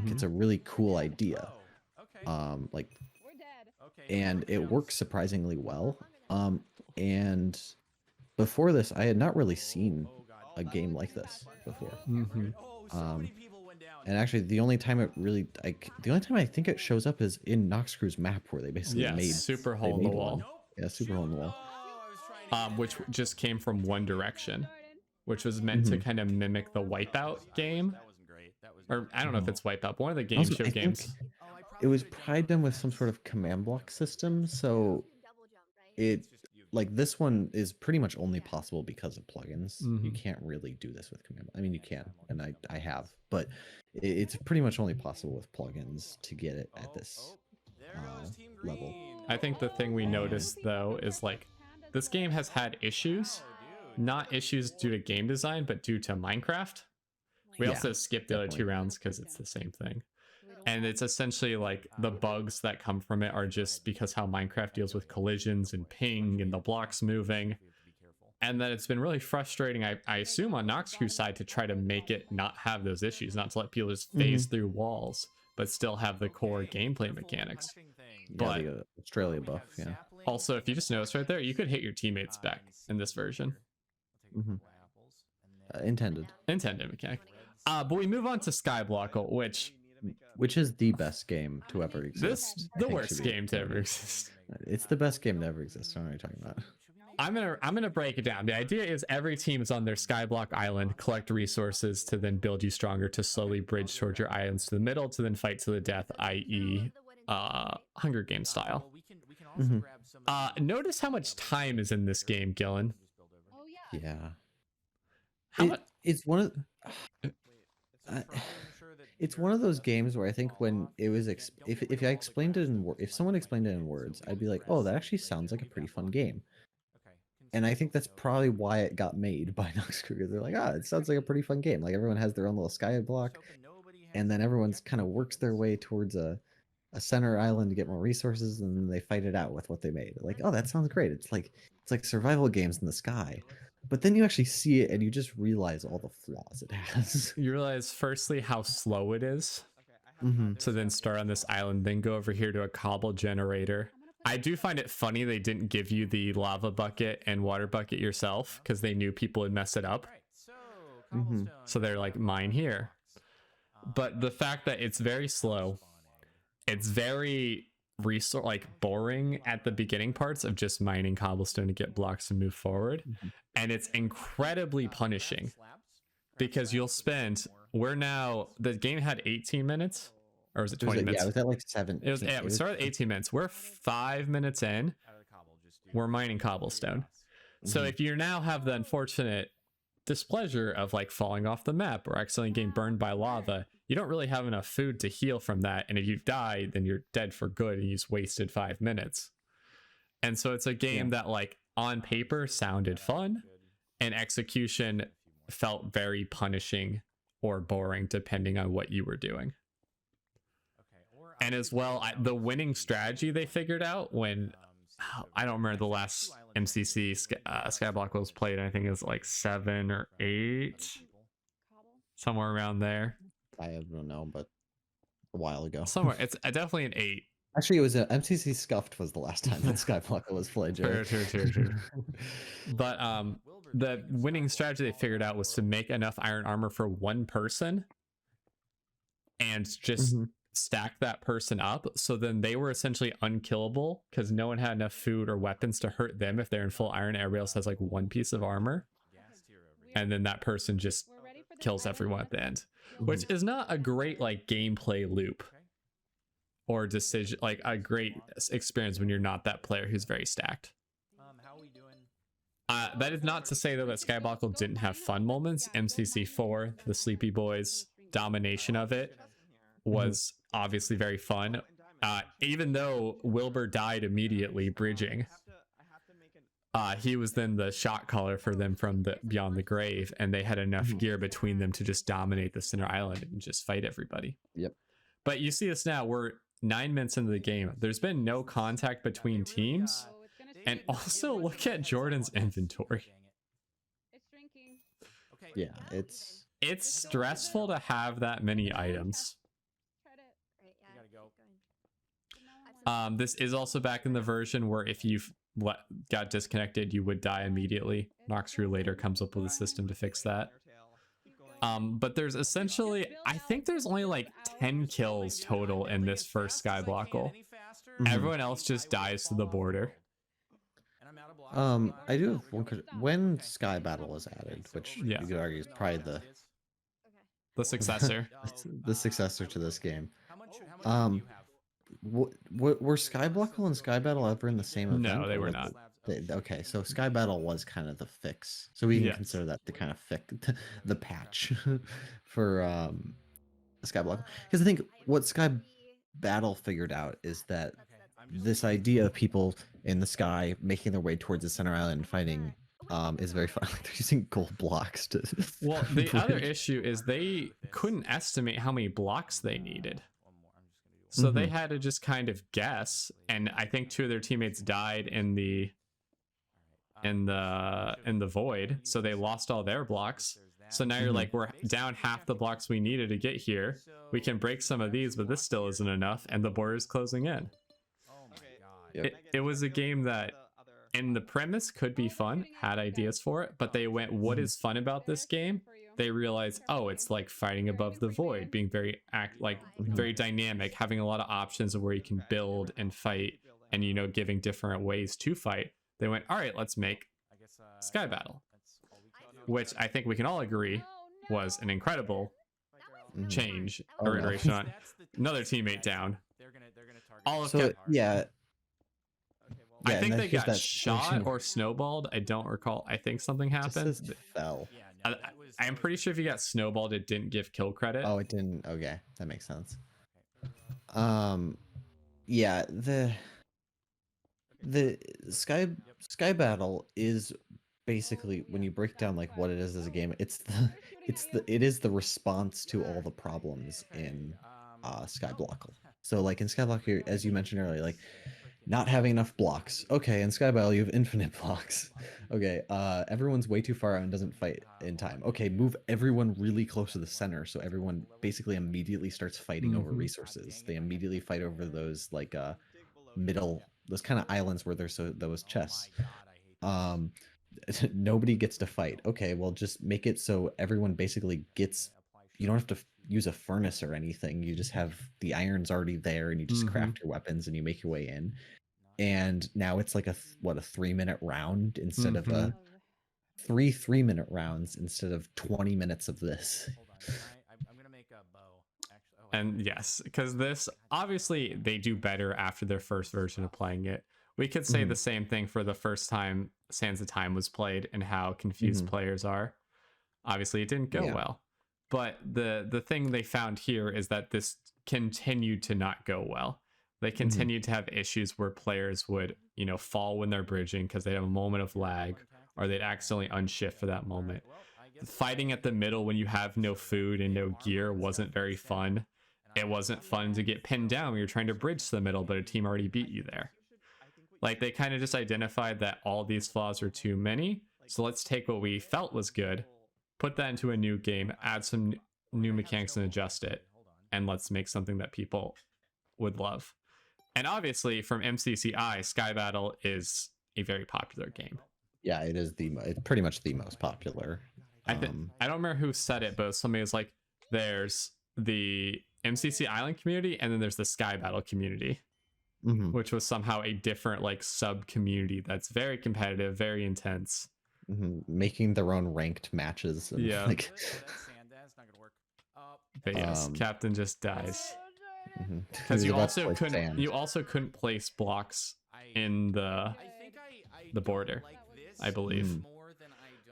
[SPEAKER 2] It's a really cool idea. And it works surprisingly well. And before this, I had not really seen a game like this before. And actually, the only time I think it shows up is in Noxcrew's map, where they basically made
[SPEAKER 1] super hole in the wall.
[SPEAKER 2] Yeah, super hole in the wall.
[SPEAKER 1] Which just came from One Direction, which was meant to kind of mimic the Wipeout game. Or I don't know if it's Wipeout, but one of the game show games.
[SPEAKER 2] it was probably done with some sort of command block system, so it like this one is pretty much only possible because of plugins. You can't really do this with command. I mean, you can, and I have, but it's pretty much only possible with plugins to get it at this level.
[SPEAKER 1] I think the thing we noticed though is like this game has had issues, not issues due to game design, but due to Minecraft. We also skipped the other 2 rounds because it's the same thing. And it's essentially like the bugs that come from it are just because how Minecraft deals with collisions and ping and the blocks moving. And that it's been really frustrating, I assume, on Noxcrew's side to try to make it not have those issues, not to let people just phase through walls, but still have the core gameplay mechanics. But
[SPEAKER 2] the Australia buff, yeah.
[SPEAKER 1] Also, if you just notice right there, you could hit your teammates back in this version.
[SPEAKER 2] Intended
[SPEAKER 1] mechanic. But we move on to Skyblock, which
[SPEAKER 2] is the best game to ever exist.
[SPEAKER 1] The worst game to ever exist.
[SPEAKER 2] It's the best game to ever exist. I don't know what you're talking about.
[SPEAKER 1] I'm gonna break it down. The idea is every team is on their Skyblock island, collect resources to then build you stronger to slowly bridge towards your islands to the middle to then fight to the death, i.e. Hunger Games style. Notice how much time is in this game, Gilan.
[SPEAKER 2] Yeah. It's one of it's one of those games where I think when it was if I explained it if someone explained it in words, I'd be like, oh, that actually sounds like a pretty fun game. And I think that's probably why it got made by Noxcrew. They're like, it sounds like a pretty fun game. Like everyone has their own little sky block, and then everyone's kind of works their way towards a center island to get more resources, and then they fight it out with what they made. Like, oh, that sounds great. It's like survival games in the sky. But then you actually see it and you just realize all the flaws it has.
[SPEAKER 1] You realize firstly how slow it is. So then start on this island, then go over here to a cobble generator. I do find it funny they didn't give you the lava bucket and water bucket yourself because they knew people would mess it up. So they're like, mine here. But the fact that it's very slow, it's very boring at the beginning parts of just mining cobblestone to get blocks and move forward. And it's incredibly punishing because you'll spend, the game had 18 minutes or was it 20 minutes?
[SPEAKER 2] Yeah, it was at like 7.
[SPEAKER 1] We started at 18 minutes. We're 5 minutes in. We're mining cobblestone. So if you now have the unfortunate displeasure of like falling off the map or accidentally getting burned by lava, you don't really have enough food to heal from that. And if you've died, then you're dead for good and you just wasted 5 minutes. And so it's a game that like on paper sounded fun and execution felt very punishing or boring depending on what you were doing. And as well, the winning strategy they figured out when, I don't remember the last MCC Skyblock was played, I think it was like 7 or 8, somewhere around there.
[SPEAKER 2] I don't know, but a while ago.
[SPEAKER 1] Somewhere, it's definitely an 8.
[SPEAKER 2] Actually, it was MCC Scuffed was the last time that Skyblock was played.
[SPEAKER 1] True. But the winning strategy they figured out was to make enough iron armor for one person and just stack that person up. So then they were essentially unkillable because no one had enough food or weapons to hurt them if they're in full iron. Everybody else has like one piece of armor. And then that person just kills everyone at the end, which is not a great like gameplay loop or decision, like a great experience when you're not that player who's very stacked. That is not to say though that Skyblock didn't have fun moments. MCC4, the Sleepy Boys domination of it was obviously very fun. Even though Wilbur died immediately bridging, he was then the shot caller for them from the beyond the grave, and they had enough gear between them to just dominate the center island and just fight everybody. But you see this now, we're 9 minutes into the game. There's been no contact between teams. And also look at Jordan's inventory.
[SPEAKER 2] Yeah,
[SPEAKER 1] it's stressful to have that many items. This is also back in the version where if you got disconnected, you would die immediately. Noxcrew later comes up with a system to fix that. But there's essentially, I think there's only like 10 kills total in this first Skyblock. Everyone else just dies to the border.
[SPEAKER 2] I do have one question. When Sky Battle was added, which you could argue is probably the
[SPEAKER 1] successor.
[SPEAKER 2] the successor to this game. were Skyblockle and Sky Battle ever in the same event?
[SPEAKER 1] No, they
[SPEAKER 2] or
[SPEAKER 1] were
[SPEAKER 2] was
[SPEAKER 1] not.
[SPEAKER 2] Okay, so Sky Battle was kind of the fix, so we can
[SPEAKER 1] Yes.
[SPEAKER 2] consider that the kind of fix, the patch for Skyblockle. Because I think what Sky Battle figured out is that this idea of people in the sky making their way towards the center island and fighting is very fun. Like they're using gold blocks to.
[SPEAKER 1] Well, the other
[SPEAKER 2] bridge.
[SPEAKER 1] issue is they couldn't estimate how many blocks they needed. So they had to just kind of guess, and I think 2 of their teammates died in the void, so they lost all their blocks. So now you're like, we're down half the blocks we needed to get here. We can break some of these, but this still isn't enough, and the border's closing in. It was a game that, in the premise, could be fun, had ideas for it, but they went, what is fun about this game? They realized, oh, it's like fighting above the void, being very very dynamic, having a lot of options of where you can build and fight, and giving different ways to fight. They went, all right, let's make Sky Battle, which I think we can all agree was an incredible change or iteration on. Another teammate down. All of
[SPEAKER 2] yeah.
[SPEAKER 1] I think they got shot or snowballed. I don't recall. I think something happened.
[SPEAKER 2] It fell.
[SPEAKER 1] I'm pretty sure if you got snowballed, it didn't give kill credit.
[SPEAKER 2] Oh, it didn't. Okay, that makes sense. Yeah, the Sky Battle is basically, when you break down like what it is as a game, it is the response to all the problems in Skyblockle. So like in Skyblockle, as you mentioned earlier, like not having enough blocks. Okay, in Sky Battle you have infinite blocks. Okay, everyone's way too far out and doesn't fight in time. Okay, move everyone really close to the center so everyone basically immediately starts fighting over resources. They immediately fight over those like those kind of islands where there's those chests. Nobody gets to fight. Okay, well just make it so everyone basically gets, you don't have to use a furnace or anything. You just have the irons already there and you just craft your weapons and you make your way in. And now it's like a 3-minute round instead of a 3-minute rounds instead of 20 minutes of this.
[SPEAKER 3] I'm gonna make a bow. Actually,
[SPEAKER 1] and yes, because this, obviously they do better after their first version of playing it. We could say the same thing for the first time Sands of Time was played and how confused players are. Obviously it didn't go well. But the thing they found here is that this continued to not go well. They continued to have issues where players would, fall when they're bridging because they have a moment of lag, or they'd accidentally unshift for that moment. Fighting at the middle when you have no food and no gear wasn't very fun. It wasn't fun to get pinned down when you're trying to bridge to the middle, but a team already beat you there. Like, they kind of just identified that all these flaws are too many, so let's take what we felt was good, put that into a new game, add some new mechanics and adjust it, and let's make something that people would love. And obviously, from MCCI, Sky Battle is a very popular game.
[SPEAKER 2] Yeah, it's pretty much the most popular.
[SPEAKER 1] I don't remember who said it, but somebody was like, there's the MCC Island community, and then there's the Sky Battle community, which was somehow a different sub community that's very competitive, very intense.
[SPEAKER 2] Making their own ranked matches. And
[SPEAKER 1] but yes, Captain just dies. Because you also couldn't place blocks in the border, I believe.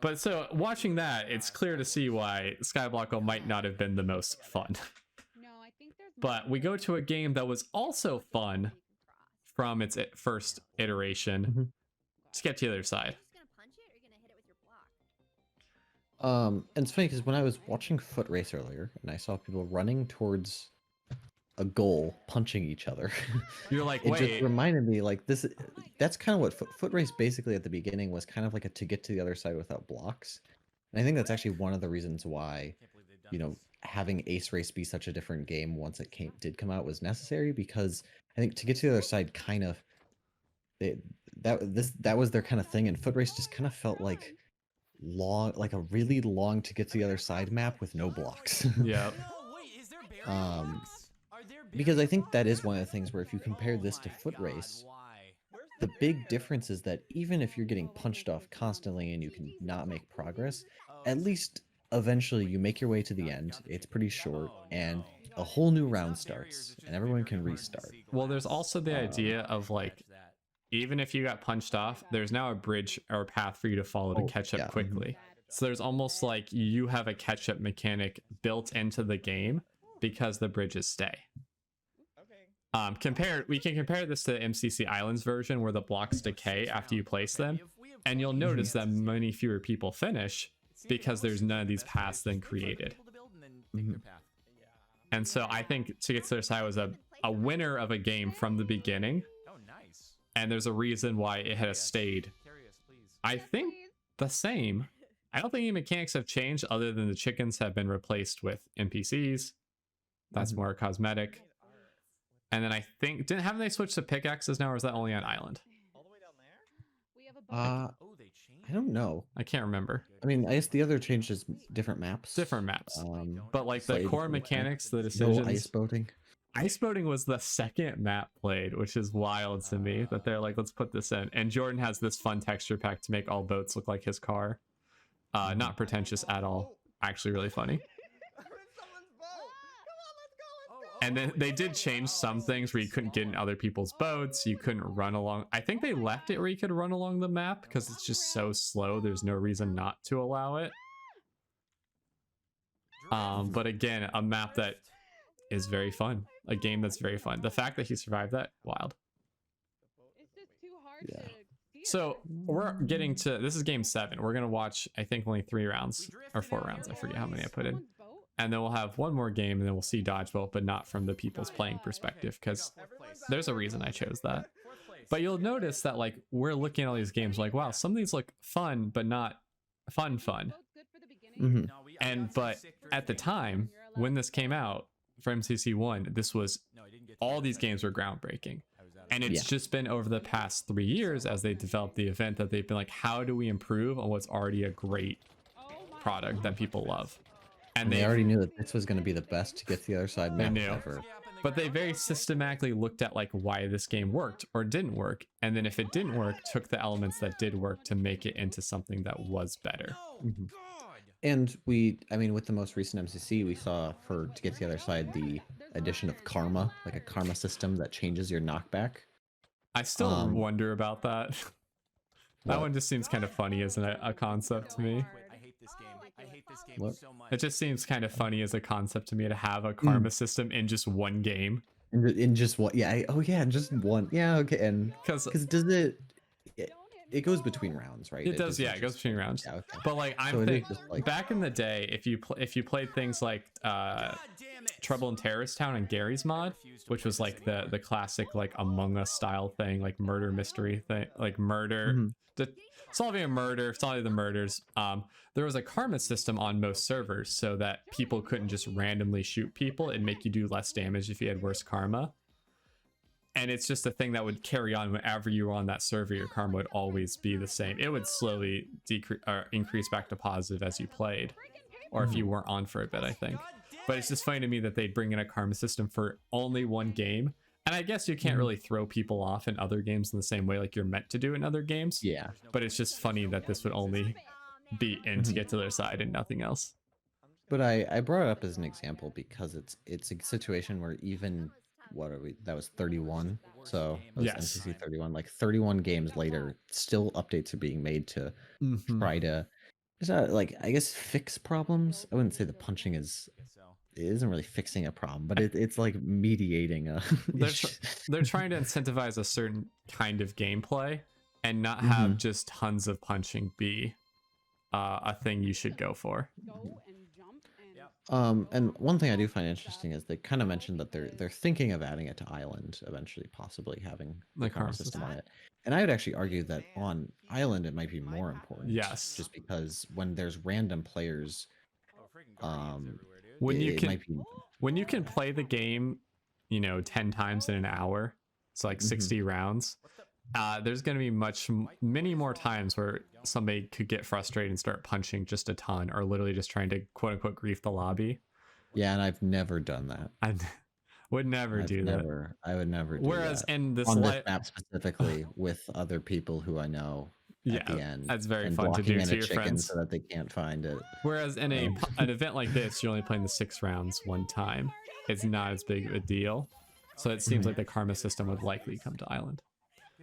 [SPEAKER 1] But so watching that, it's clear to see why Skyblockle might not have been the most fun. But we go to a game that was also fun from its first iteration. Let's get to the other side.
[SPEAKER 2] And it's funny because when I was watching Foot Race earlier and I saw people running towards a goal punching each other,
[SPEAKER 1] you're like,
[SPEAKER 2] it just reminded me like this. That's kind of what Foot Race basically at the beginning was, kind of like a to get to the other side without blocks. And I think that's actually one of the reasons why, having Ace Race be such a different game once it did come out was necessary, because I think to get to the other side kind of that was their kind of thing, and Foot Race just kind of felt like a really long to get to the other side map with no blocks.
[SPEAKER 1] Yeah.
[SPEAKER 2] Because I think that is one of the things where if you compare this to Foot Race, the big difference is that even if you're getting punched off constantly and you can not make progress, at least eventually you make your way to the end. It's pretty short, and a whole new round starts and everyone can restart.
[SPEAKER 1] Well, there's also the idea of like, even if you got punched off, there's now a bridge or path for you to follow to catch up quickly. So there's almost like you have a catch up mechanic built into the game because the bridges stay. We can compare this to MCC Islands version where the blocks decay after you place them, and you'll notice that many fewer people finish because there's none of these paths then created. And so I think To Get to the Other Side was a winner of a game from the beginning, and there's a reason why it has stayed, I think, the same. I don't think any mechanics have changed other than the chickens have been replaced with NPCs. That's more cosmetic. And then I think, haven't they switched to pickaxes now, or is that only on Island?
[SPEAKER 2] I don't know.
[SPEAKER 1] I can't remember.
[SPEAKER 2] I mean, I guess the other change is different maps.
[SPEAKER 1] Different maps. But like the
[SPEAKER 2] slightly
[SPEAKER 1] core
[SPEAKER 2] different
[SPEAKER 1] mechanics, the
[SPEAKER 2] No
[SPEAKER 1] decisions.
[SPEAKER 2] ice boating.
[SPEAKER 1] Ice boating was the second map played, which is wild to me that they're like, let's put this in. And Jordan has this fun texture pack to make all boats look like his car. Not pretentious at all. Actually really funny. And then they did change some things where you couldn't get in other people's boats. You couldn't run along. I think they left it where you could run along the map because it's just so slow. There's no reason not to allow it. But again, a map that is very fun. A game that's very fun. The fact that he survived that, wild.
[SPEAKER 4] It's just too hard
[SPEAKER 2] Yeah.
[SPEAKER 4] to see
[SPEAKER 1] So we're getting to, this is game 7. We're going to watch, I think, only 3 rounds or 4 rounds. I forget how many I put in. And then we'll have one more game, and then we'll see dodgeball, but not from the people's playing perspective, because there's a reason I chose that. But you'll notice that like we're looking at all these games like, wow, some of these look fun, but not fun. And but at the time when this came out for MCC1, this was, all these games were groundbreaking. And it's just been over the past 3 years as they developed the event that they've been like, how do we improve on what's already a great product that people love?
[SPEAKER 2] And they already knew that this was going to be the best To Get to the Other Side map ever.
[SPEAKER 1] But they very systematically looked at like why this game worked or didn't work, and then if it didn't work, took the elements that did work to make it into something that was better.
[SPEAKER 2] And I mean, with the most recent MCC, we saw for To Get to the Other Side the addition of karma, like a karma system that changes your knockback.
[SPEAKER 1] I still wonder about that. That
[SPEAKER 2] What?
[SPEAKER 1] one just seems kind of funny as a concept to me.
[SPEAKER 3] I hate this game
[SPEAKER 2] What?
[SPEAKER 3] so much.
[SPEAKER 1] It just seems kind of funny as a concept to me to have a karma system in just one game.
[SPEAKER 2] In just what? Yeah. Oh yeah, just one. Yeah. Okay. And
[SPEAKER 1] Because
[SPEAKER 2] does it goes between rounds, right?
[SPEAKER 1] it does,
[SPEAKER 2] doesn't
[SPEAKER 1] yeah, it goes
[SPEAKER 2] just-
[SPEAKER 1] between rounds.
[SPEAKER 2] Yeah. Okay.
[SPEAKER 1] But like
[SPEAKER 2] So
[SPEAKER 1] I'm
[SPEAKER 2] it is
[SPEAKER 1] thinking,
[SPEAKER 2] just like-
[SPEAKER 1] back in the day, if you played things like Trouble in Terrorist Town and Gary's Mod, which was like the classic like Among Us style thing, like murder mystery thing, like murder, solving a murder, solving the murders. There was a karma system on most servers so that people couldn't just randomly shoot people and make you do less damage if you had worse karma. And it's just a thing that would carry on whenever you were on that server. Your karma would always be the same. It would slowly decrease or increase back to positive as you played, or if you weren't on for a bit, I think. But it's just funny to me that they'd bring in a karma system for only one game. And I guess you can't really throw people off in other games in the same way like you're meant to do in other games.
[SPEAKER 2] Yeah.
[SPEAKER 1] But it's just funny that this would only be in To Get to Their Side and nothing else.
[SPEAKER 2] But I brought it up as an example because it's a situation where even that was 31, so that was
[SPEAKER 1] Yes.
[SPEAKER 2] MCC 31, like 31 games later, still updates are being made to try to, is that like, I guess, fix problems. I wouldn't say the punching it isn't really fixing a problem, but it's like mediating a
[SPEAKER 1] They're trying to incentivize a certain kind of gameplay and not have just tons of punching be a thing you should go for.
[SPEAKER 2] And one thing I do find interesting is they kind of mentioned that they're thinking of adding it to Island eventually, possibly having
[SPEAKER 1] The
[SPEAKER 2] karma
[SPEAKER 1] karma
[SPEAKER 2] system on it. And I would actually argue that on Island it might be more important.
[SPEAKER 1] Yes.
[SPEAKER 2] Just because when there's random players,
[SPEAKER 1] When you
[SPEAKER 2] it
[SPEAKER 1] can
[SPEAKER 2] might be,
[SPEAKER 1] when you can play the game, 10 times in an hour, so like 60 rounds, there's going to be many more times where somebody could get frustrated and start punching just a ton, or literally just trying to quote unquote grief the lobby.
[SPEAKER 2] yeah, and I've never done that.
[SPEAKER 1] I would never do that.
[SPEAKER 2] I would never do
[SPEAKER 1] Whereas
[SPEAKER 2] that.
[SPEAKER 1] in this
[SPEAKER 2] On this map specifically with other people who I know at
[SPEAKER 1] Yeah,
[SPEAKER 2] the end.
[SPEAKER 1] that's very
[SPEAKER 2] and
[SPEAKER 1] fun to
[SPEAKER 2] blocking
[SPEAKER 1] do
[SPEAKER 2] in
[SPEAKER 1] to
[SPEAKER 2] a
[SPEAKER 1] your
[SPEAKER 2] chicken
[SPEAKER 1] friends.
[SPEAKER 2] so that they can't find it.
[SPEAKER 1] Whereas in an event like this, you're only playing the 6 rounds one time. it's not as big of a deal. So it seems like the karma system would likely come to Island.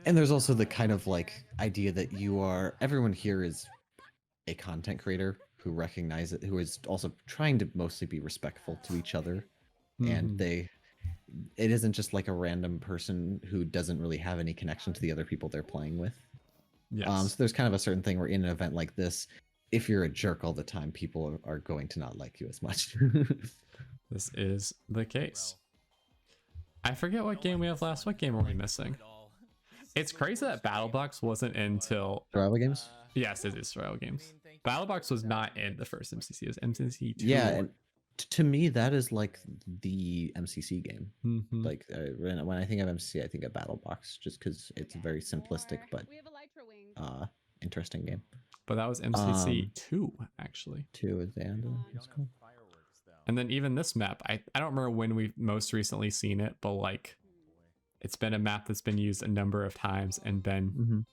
[SPEAKER 2] And there's also the kind of like idea that everyone here is a content creator who recognize it, who is also trying to mostly be respectful to each other. And it isn't just like a random person who doesn't really have any connection to the other people they're playing with.
[SPEAKER 1] Yes.
[SPEAKER 2] So there's kind of a certain thing where in an event like this, if you're a jerk all the time, people are going to not like you as much.
[SPEAKER 1] This is the case. I forget what game we have last. What game are we missing? It's crazy that BattleBox wasn't until...
[SPEAKER 2] Survival games?
[SPEAKER 1] Yes, it is survival games. BattleBox was not in the first MCC. It was MCC 2.
[SPEAKER 2] Yeah, and to me, that is like the MCC game.
[SPEAKER 1] Mm-hmm.
[SPEAKER 2] Like when I think of MCC, I think of BattleBox, just because it's a very simplistic but interesting game.
[SPEAKER 1] But that was MCC 2, actually.
[SPEAKER 2] 2 is the end. That's cool.
[SPEAKER 1] And then even this map, I don't remember when we've most recently seen it, but like it's been a map that's been used a number of times and been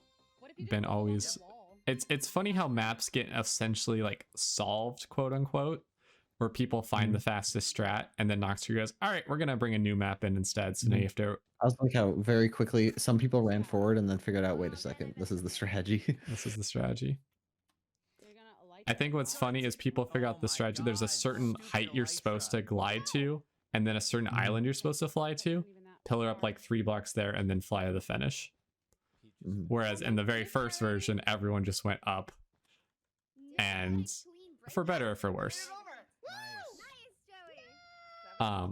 [SPEAKER 1] always... It's funny how maps get essentially like solved, quote unquote, where people find the fastest strat and then Nox goes, all right, we're gonna bring a new map in instead. So now you have to...
[SPEAKER 2] I was like how very quickly some people ran forward and then figured out, wait a second, this is the strategy.
[SPEAKER 1] This is the strategy. I think what's funny is people figure out the strategy. There's a certain height you're supposed to glide to, and then a certain island you're supposed to fly to, pillar up like 3 blocks there, and then fly to the finish. Whereas in the very first version, everyone just went up, and for better or for worse. But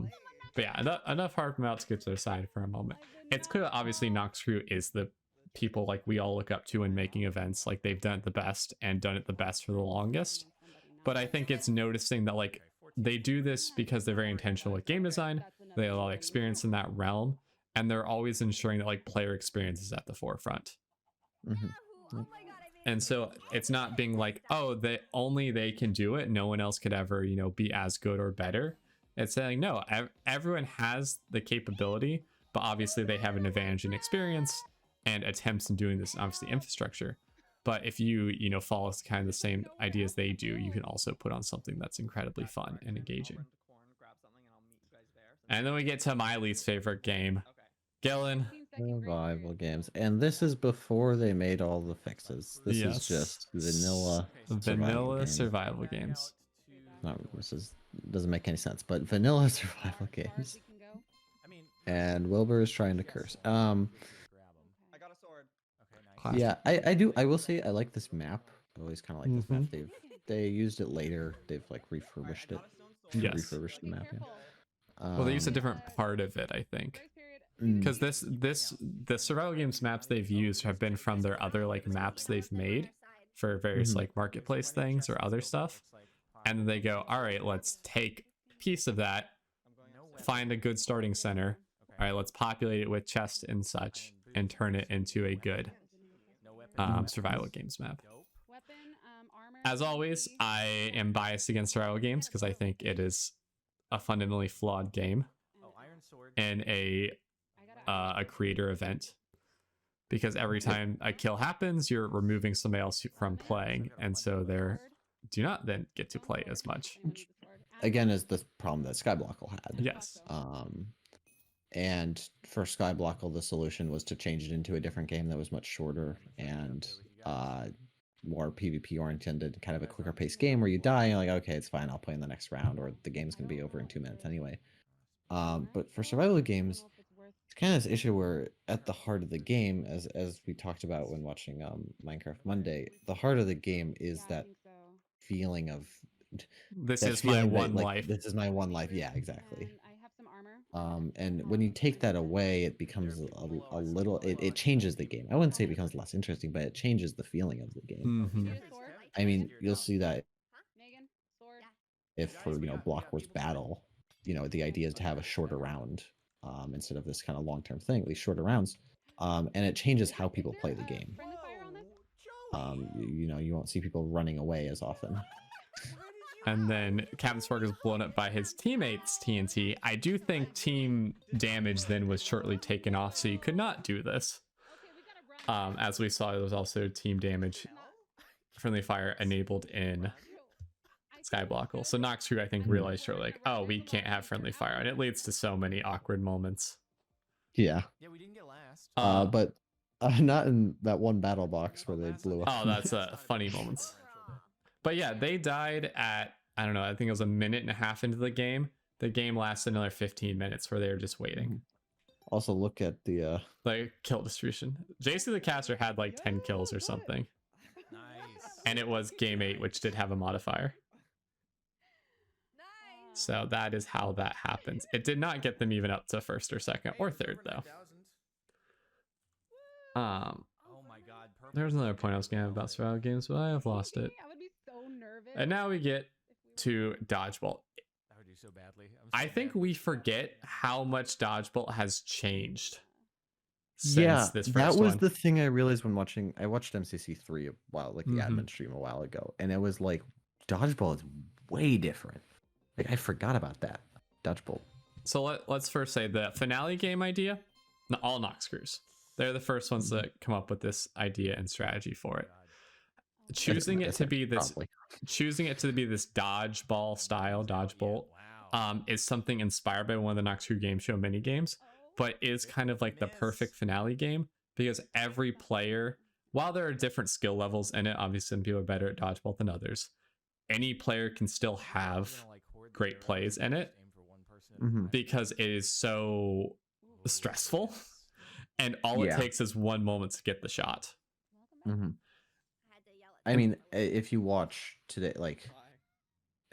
[SPEAKER 1] yeah, enough hard maps to the side for a moment. It's clear that obviously Nox Crew is the people like we all look up to in making events. Like they've done it the best and done it the best for the longest. But I think it's noticing that like they do this because they're very intentional with game design. They have a lot of experience in that realm, and they're always ensuring that like player experience is at the forefront. And so it's not being like, oh, they can do it, no one else could ever, you know, be as good or better. It's saying no, everyone has the capability, but obviously they have an advantage in experience and attempts in doing this, obviously infrastructure. But if you follow kind of the same ideas they do, you can also put on something that's incredibly fun and engaging. And then we get to my least favorite game, Gilan.
[SPEAKER 2] Survival games, and this is before they made all the fixes. This is just vanilla
[SPEAKER 1] survival games.
[SPEAKER 2] No, doesn't make any sense, but vanilla survival games. And Wilbur is trying to curse. Yeah, I will say I like this map. I always kind of like this map. They used it later. They've like refurbished it. Refurbished the map. Yeah.
[SPEAKER 1] Well, they used a different part of it, I think. Because the survival games maps they've used have been from their other like maps they've made for various like marketplace things or other stuff. And then they go, all right, let's take a piece of that, find a good starting center. All right, let's populate it with chests and such and turn it into a good survival games map. As always, I am biased against survival games because I think it is a fundamentally flawed game and a creator event, because every time a kill happens, you're removing somebody else from playing, and so they do not then get to play as much.
[SPEAKER 2] Again, is the problem that Skyblockle had.
[SPEAKER 1] Yes.
[SPEAKER 2] And for Skyblockle, the solution was to change it into a different game that was much shorter and more PvP oriented, kind of a quicker paced game where you die and you're like, okay, it's fine, I'll play in the next round, or the game's gonna be over in 2 minutes anyway. But for survival games, it's kind of this issue where at the heart of the game, as we talked about when watching Minecraft Monday, the heart of the game is that feeling of
[SPEAKER 1] this is my one
[SPEAKER 2] like,
[SPEAKER 1] life.
[SPEAKER 2] This is my one life. Yeah, exactly. And when you take that away, it becomes a little. It changes the game. I wouldn't say it becomes less interesting, but it changes the feeling of the game. I mean, you'll see that if for Block Wars Battle, the idea is to have a shorter round instead of this kind of long-term thing. These shorter rounds, and it changes how people play the game. You won't see people running away as often.
[SPEAKER 1] And then Captain Spark is blown up by his teammates TNT. I do think team damage then was shortly taken off, so you could not do this. As we saw, there was also team damage, friendly fire enabled in Skyblockle. So Nox Crew, I think, realized they're like, oh, we can't have friendly fire, and it leads to so many awkward moments.
[SPEAKER 2] Yeah.
[SPEAKER 3] Yeah, we didn't get last.
[SPEAKER 2] But not in that one battle box where they blew up.
[SPEAKER 1] Oh, that's funny moments. But yeah, they died at, I don't know, I think it was a minute and a half into the game. The game lasted another 15 minutes where they were just waiting.
[SPEAKER 2] Also, look at the
[SPEAKER 1] like kill distribution. JC the Caster had like 10 kills or something.
[SPEAKER 3] Nice.
[SPEAKER 1] And it was game 8, which did have a modifier. So that is how that happens. It did not get them even up to first or second or third though.
[SPEAKER 3] Oh my god.
[SPEAKER 1] There's another point I was gonna have about survival games, but I have lost it.
[SPEAKER 4] I would be so nervous.
[SPEAKER 1] And now we get to Dodgeball.
[SPEAKER 3] I would do so badly.
[SPEAKER 1] I think we forget how much Dodgeball has changed since
[SPEAKER 2] yeah,
[SPEAKER 1] this first
[SPEAKER 2] that was
[SPEAKER 1] one.
[SPEAKER 2] the thing I realized when watching. I watched MCC 3 a while, like the
[SPEAKER 1] Mhm.
[SPEAKER 2] admin stream a while ago, and it was like Dodgeball is way different. Like I forgot about that Dodgeball.
[SPEAKER 1] So let's first say the finale game idea. All Nox Crews. They're the first ones to come up with this idea and strategy for it. Choosing it to be this dodgeball style dodgebolt is something inspired by one of the Nox Crew game show mini games, but is kind of like the perfect finale game because every player, while there are different skill levels in it, obviously some people are better at dodgeball than others, any player can still have great plays in it because it is so stressful and all it takes is one moment to get the shot.
[SPEAKER 2] I mean, if you watch today, like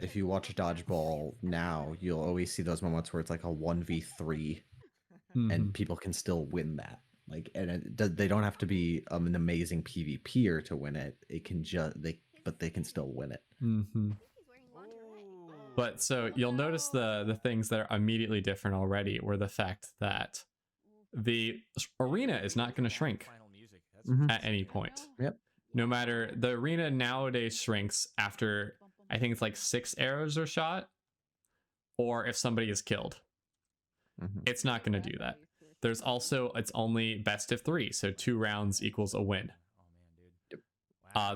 [SPEAKER 2] if you watch Dodgeball now, you'll always see those moments where it's like a 1v3 and people can still win that. Like, and they don't have to be an amazing PvPer to win it. It can but they can still win it.
[SPEAKER 1] But so you'll notice the things that are immediately different already were the fact that the arena is not going to shrink at any point.
[SPEAKER 2] Yep.
[SPEAKER 1] No matter, the arena nowadays shrinks after, I think it's like 6 arrows are shot, or if somebody is killed. It's not going to do that. There's also, it's only best of 3, so 2 rounds equals a win.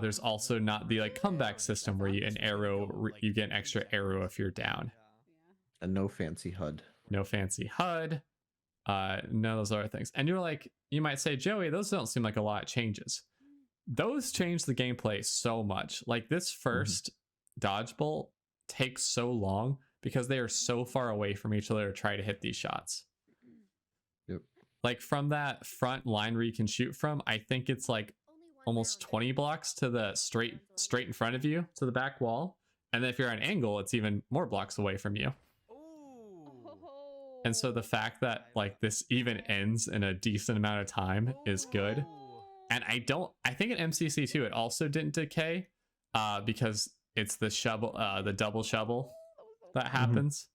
[SPEAKER 1] There's also not the like comeback system where you you get an extra arrow if you're down.
[SPEAKER 2] And no fancy HUD.
[SPEAKER 1] No fancy HUD. None of those other things. And you're like, you might say, Joey, those don't seem like a lot of changes. Those change the gameplay so much. Like this first dodgeball takes so long because they are so far away from each other to try to hit these shots.
[SPEAKER 2] Yep.
[SPEAKER 1] Like from that front line where you can shoot from, I think it's like almost 20 blocks to the straight in front of you to the back wall. And then if you're at an angle, it's even more blocks away from you. And so the fact that like this even ends in a decent amount of time is good. And I think at MCC 2 it also didn't decay because it's the double shovel that happens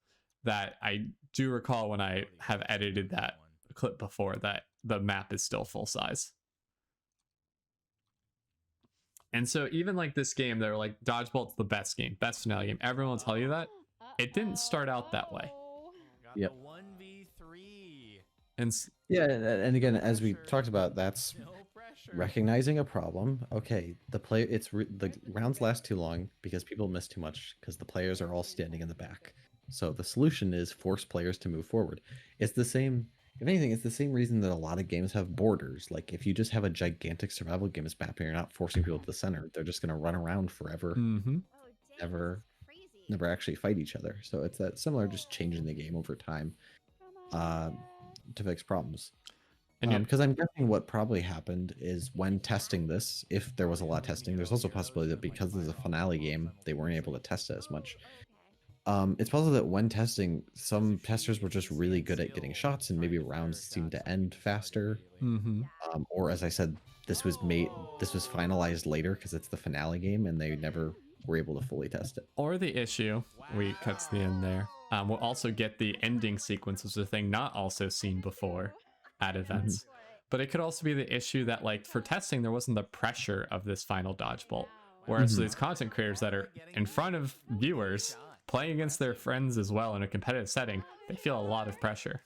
[SPEAKER 1] that I do recall when I have edited that clip before that the map is still full size. And so even like this game, they're like Dodgeball's the best game, best finale game. Everyone will tell you that. It didn't start out that way.
[SPEAKER 2] Yep.
[SPEAKER 3] 1v3.
[SPEAKER 1] And
[SPEAKER 2] yeah, and again, as we talked about, that's recognizing a problem. Okay, the rounds last too long because people miss too much because the players are all standing in the back. So the solution is force players to move forward. It's the same. If anything, it's the same reason that a lot of games have borders. Like if you just have a gigantic survival games map and you're not forcing people to the center, they're just going to run around forever, never actually fight each other. So it's that similar, just changing the game over time to fix problems. Because I'm guessing what probably happened is when testing this, if there was a lot of testing, there's also a possibility that because there's a finale game, they weren't able to test it as much. It's possible that when testing, some testers were just really good at getting shots and maybe rounds seemed to end faster. Or as I said, this was finalized later because it's the finale game and they never were able to fully test it.
[SPEAKER 1] Or the issue, we cut to the end there, we'll also get the ending sequence, which is a thing not also seen before at events. But it could also be the issue that like for testing, there wasn't the pressure of this final dodgeball. Whereas these content creators that are in front of viewers playing against their friends as well in a competitive setting, they feel a lot of pressure.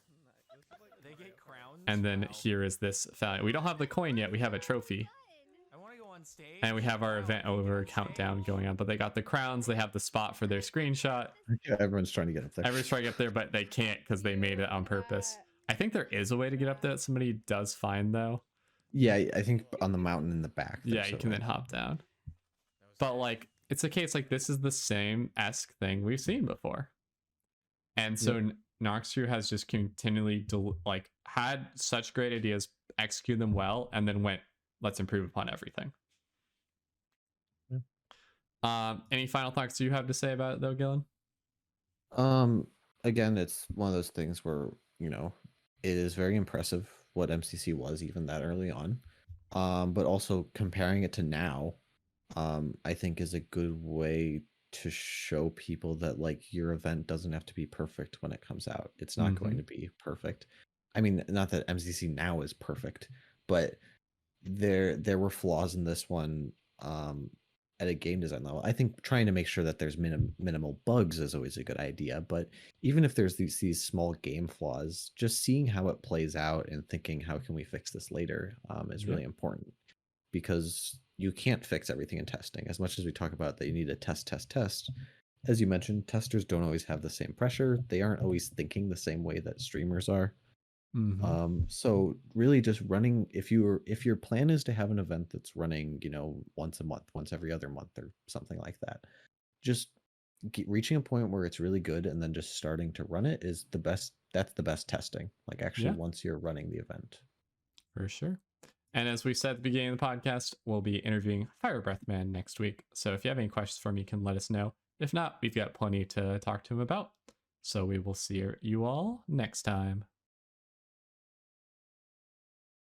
[SPEAKER 1] And then here is this. We don't have the coin yet. We have a trophy.
[SPEAKER 3] I want to go on stage.
[SPEAKER 1] And we have our
[SPEAKER 3] Wow,
[SPEAKER 1] event
[SPEAKER 3] we can
[SPEAKER 1] over
[SPEAKER 3] on
[SPEAKER 1] countdown
[SPEAKER 3] stage.
[SPEAKER 1] going on, but they got the crowns, they have the spot for their screenshot.
[SPEAKER 2] Yeah, everyone's trying to get up there.
[SPEAKER 1] Everyone's trying to get up there, but they can't because they made it on purpose. I think there is a way to get up there that somebody does find though.
[SPEAKER 2] Yeah, I think on the mountain in the back.
[SPEAKER 1] Yeah,
[SPEAKER 2] there's
[SPEAKER 1] you
[SPEAKER 2] a
[SPEAKER 1] can then
[SPEAKER 2] ramp.
[SPEAKER 1] hop down. But like, it's a case like this is the same esque thing we've seen before, and so Noxtru has just continually like had such great ideas, execute them well, and then went, let's improve upon everything. Any final thoughts you have to say about it though, Gilan?
[SPEAKER 2] Again, it's one of those things where, you know, it is very impressive what MCC was even that early on. But also comparing it to now, I think is a good way to show people that like your event doesn't have to be perfect when it comes out. It's not going to be perfect. I mean, not that MCC now is perfect, but there were flaws in this one at a game design level. I think trying to make sure that there's minimal bugs is always a good idea, but even if there's these small game flaws, just seeing how it plays out and thinking how can we fix this later is really important, because you can't fix everything in testing. As much as we talk about that you need to test, as you mentioned, testers don't always have the same pressure. They aren't always thinking the same way that streamers are. So really just running, if your plan is to have an event that's running, you know, once a month, once every other month or something like that, just reaching a point where it's really good and then just starting to run it is the best. That's the best testing, like actually once you're running the event.
[SPEAKER 1] For sure. And as we said at the beginning of the podcast, we'll be interviewing Fire Breath Man next week. So if you have any questions for me, you can let us know. If not, we've got plenty to talk to him about. So we will see you all next time.